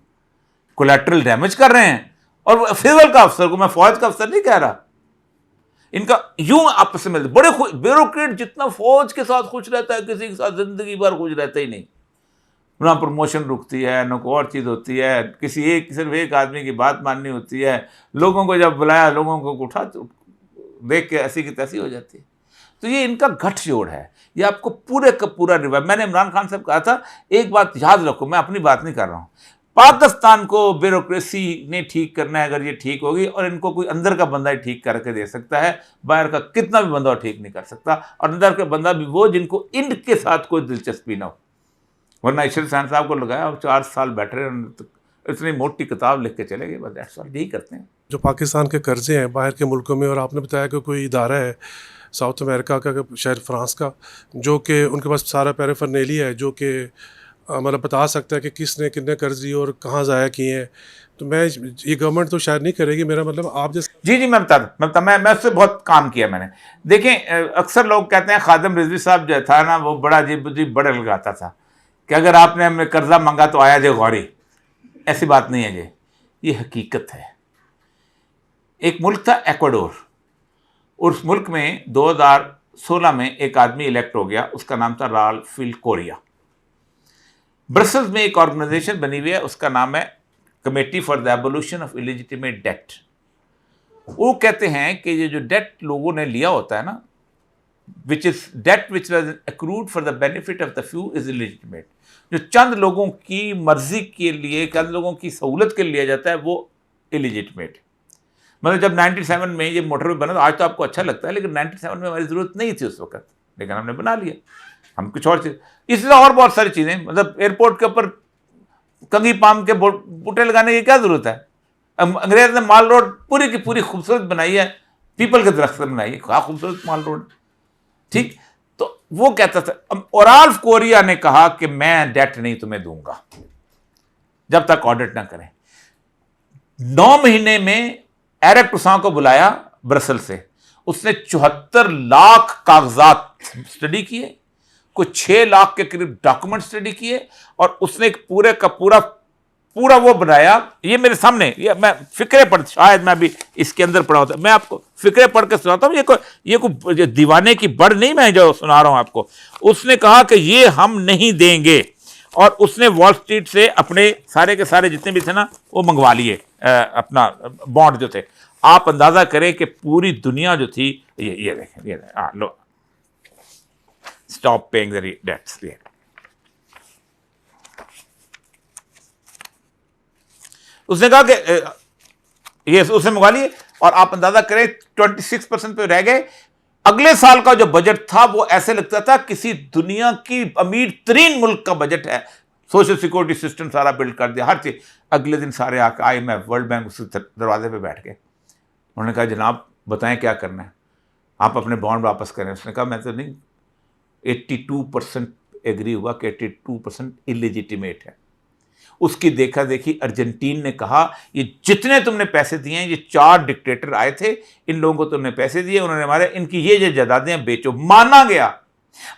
कोलैटरल डैमेज कर रहे हैं। और सिविल का अफसर को, मैं फौज का अफसर नहीं कह रहा, इनका यूं आपस में मिलते बड़े ब्यूरोक्रेट जितना फौज के साथ खुश रहता है, किसी के साथ जिंदगी भर खुश रहता ही नहीं। ना प्रमोशन रुकती है, ना कोई और चीज़ होती है, सिर्फ एक आदमी की बात माननी होती है। लोगों को जब बुलाया, लोगों को उठा तो देख के ऐसी की तैसी हो जाती है। तो ये इनका गठजोड़ है, ये आपको पूरे का पूरा रिवाइव। मैंने इमरान खान साहब कहा था, एक बात याद रखो, मैं अपनी बात नहीं कर रहा हूँ, पाकिस्तान को ब्यूरोक्रेसी ने ठीक करना है। अगर ये ठीक होगी, और इनको कोई अंदर का बंदा ही ठीक करके दे सकता है, बाहर का कितना भी बंदा ठीक नहीं कर सकता। और अंदर का बंदा भी वो जिनको इनके साथ कोई दिलचस्पी ना हो। वरना ईश्वर सैन साहब को लगाया और 4 साल बैठे रहे, इतनी मोटी किताब लिख के चले गए, बस यही करते हैं। जो पाकिस्तान के कर्जे हैं बाहर के मुल्कों में, और आपने बताया कि कोई इदारा है साउथ अमेरिका का, शायद फ्रांस का, जो कि उनके पास सारा पैराफर्नेलिया है, जो कि मतलब बता सकता है कि किसने कितने कर्ज दिए और कहाँ ज़ाया किए हैं। तो मैं ये गवर्नमेंट तो शायद नहीं करेगी, मेरा मतलब आप जैसे। जी मैं बता मैं उससे बहुत काम किया मैंने। देखें, अक्सर लोग कहते हैं खादिम रिजवी साहब जो था ना, वो बड़ा अजीब बड़े लगाता था कि अगर आपने हमें कर्जा मांगा तो आया जे गौरी। ऐसी बात नहीं है जी, ये हकीकत है। एक मुल्क था एक्वाडोर, उस मुल्क में 2016 में एक आदमी इलेक्ट हो गया, उसका नाम था राल्फ कोरिया। ब्रसल्स में एक ऑर्गेनाइजेशन बनी हुई है, उसका नाम है committee for the abolition of illegitimate debt. वो कहते हैं कि ये जो डेट लोगों ने लिया होता है ना, which is debt which was accrued for the benefit of the few is illegitimate. जो चंद लोगों की मर्जी के लिए, चंद लोगों की सहूलत के लिए लिया जाता है, वो इलिजिटिमेट। मतलब जब 97 में ये मोटरवे बना, तो आज तो आपको अच्छा लगता है, लेकिन 97 में हमारी ज़रूरत नहीं थी उस वक्त, लेकिन हमने बना लिया। हम कुछ और चीज़, इसलिए और बहुत सारी चीज़ें, मतलब एयरपोर्ट के ऊपर कंगी पाम के बूटे लगाने की क्या ज़रूरत है? अंग्रेज ने माल रोड पूरी की पूरी खूबसूरत बनाई है, पीपल के दरख्त से बनाई है, क्या खूबसूरत माल रोड, ठीक। तो वो कहता था, और राल्फ कोरिया ने कहा कि मैं डेट नहीं तुम्हें दूंगा जब तक ऑडिट ना करें। 9 महीने में एरिक टुसां को बुलाया ब्रसल से, उसने 74 लाख कागजात स्टडी किए, कुछ 6 लाख के करीब डॉक्यूमेंट स्टडी किए, और उसने एक पूरे का पूरा वो बनाया। ये मेरे सामने, ये मैं फिक्रे पढ़, शायद मैं भी इसके अंदर पढ़ा होता, मैं आपको फिक्रे पढ़ के सुनाता हूँ। ये कोई दीवाने की बड़ नहीं मैं जो सुना रहा हूँ आपको। उसने कहा कि ये हम नहीं देंगे, और उसने वॉल स्ट्रीट से अपने सारे के सारे जितने भी थे ना, वो मंगवा लिए, अपना बॉन्ड जो थे। आप अंदाजा करें कि पूरी दुनिया जो थी, ये देखें, ये लो, स्टॉप पेइंग द डेट्स। उसने कहा कि ये उसने मंगवा लिए, और आप अंदाजा करें 26% पे रह गए। अगले साल का जो बजट था, वो ऐसे लगता था किसी दुनिया की अमीर तरीन मुल्क का बजट है। सोशल सिक्योरिटी सिस्टम सारा बिल्ड कर दिया, हर चीज। अगले दिन सारे आके IMF, वर्ल्ड बैंक उस दरवाजे पे बैठ गए। उन्होंने कहा जनाब बताएं क्या करना है, आप अपने बॉन्ड वापस करें। उसने कहा मैं तो नहीं, 82% एग्री हुआ कि 82% इलिजिटिमेट है। उसकी देखा देखी अर्जेंटीन ने कहा ये जितने तुमने पैसे दिए हैं, ये 4 डिक्टेटर आए थे, इन लोगों को तुमने पैसे दिए, उन्होंने हमारे इनकी ये जायदादें बेचो। माना गया।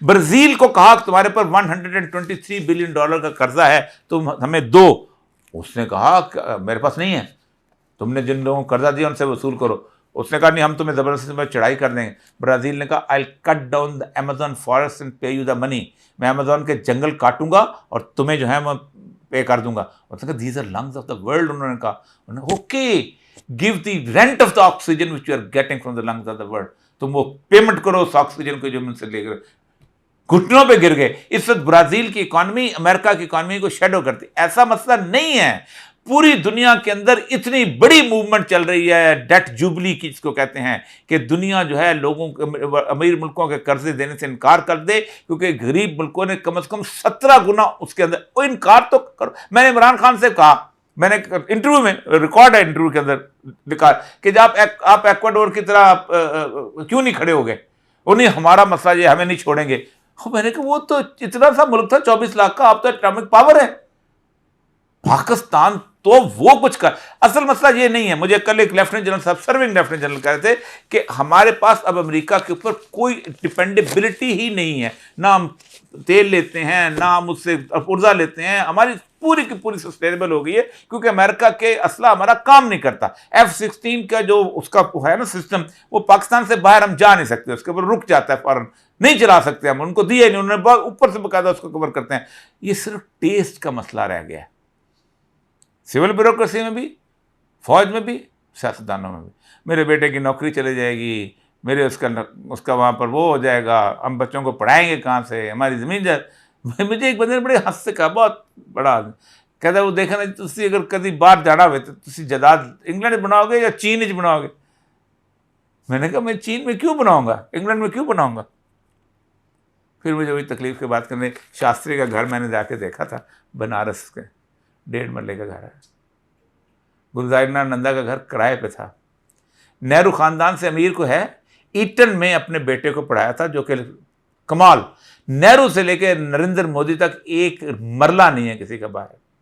ब्राजील को कहा कि तुम्हारे पर $123 बिलियन का कर्जा है, तुम हमें दो। उसने कहा मेरे पास नहीं है, तुमने जिन लोगों को कर्जा दिया उनसे वसूल करो। उसने कहा नहीं, हम तुम्हें ज़बरदस्ती में चढ़ाई कर देंगे। ब्राज़ील ने कहा I cut down the Amazon forest and पे यू द मनी। मैं अमेजोन के जंगल काटूंगा और तुम्हें जो है मैं पे कर दूंगा। उसने कहा these are lungs of the world. उन्होंने कहा okay, give the rent of the oxygen which you are getting from the lungs of the world. तुम वो पेमेंट करो उस ऑक्सीजन को जो मुझसे लेकर। घुटनों पे गिर गए। इस वक्त ब्राज़ील की इकॉनमी अमेरिका की इकॉनमी को शेडो करती। ऐसा मसला नहीं है। पूरी दुनिया के अंदर इतनी बड़ी मूवमेंट चल रही है डेट जुबली की, जिसको कहते हैं कि दुनिया जो है लोगों को, अमीर मुल्कों के कर्जे देने से इनकार कर दे, क्योंकि गरीब मुल्कों ने कम से कम 17 गुना उसके अंदर, वो इनकार तो करो। मैंने इमरान खान से कहा, मैंने इंटरव्यू में, रिकॉर्ड है इंटरव्यू के अंदर लिखा कि जब आप एक्वाडोर की तरह क्यों नहीं खड़े हो गए, वो नहीं हमारा मसला ये, हमें नहीं छोड़ेंगे। मैंने कहा वो तो इतना सा मुल्क था 24 लाख का, आप तो एटॉमिक पावर है। पाकिस्तान तो वो कुछ कर, असल मसला ये नहीं है। मुझे कल एक लेफ्टिनेंट जनरल साहब, सर्विंग लेफ्टिनेंट जनरल कह रहे थे कि हमारे पास अब अमेरिका के ऊपर कोई डिपेंडेबिलिटी ही नहीं है, ना हम तेल लेते हैं, ना हम उससे ऊर्जा लेते हैं, हमारी पूरी की पूरी सस्टेनेबल हो गई है, क्योंकि अमेरिका के असला हमारा काम नहीं करता। F-16 का जो उसका है ना सिस्टम, वो पाकिस्तान से बाहर हम जा नहीं सकते, उसके ऊपर रुक जाता है फौरन, नहीं चला सकते हम, उनको दिए नहीं, उन्होंने ऊपर से बकायदा उसको कवर करते हैं। ये सिर्फ टेस्ट का मसला रह गया है, सिविल ब्यूरोक्रेसी में भी, फौज में भी, सियासतदानों में भी। मेरे बेटे की नौकरी चले जाएगी, मेरे उसका वहाँ पर वो हो जाएगा, हम बच्चों को पढ़ाएंगे कहाँ से, हमारी ज़मीन जाए। मुझे एक बंदे ने बड़े हंस से कहा, बहुत बड़ा आदमी, कहता वो देखना तुसी अगर कभी बाहर जाना हो तो तुसी जायदाद इंग्लैंड में बनाओगे या चीन में बनाओगे। मैंने कहा मैं चीन में क्यों बनाऊँगा, इंग्लैंड में क्यों बनाऊँगा। फिर मुझे वही तकलीफ़ की बात करने, शास्त्री का घर मैंने जाके देखा था, बनारस के 1.5 मरले का घर है। गुलजारनाथ नंदा का घर किराए पे था। नेहरू ख़ानदान से अमीर को है, ईटन में अपने बेटे को पढ़ाया था, जो कि कमाल। नेहरू से लेकर नरेंद्र मोदी तक एक मरला नहीं है किसी का बाहर।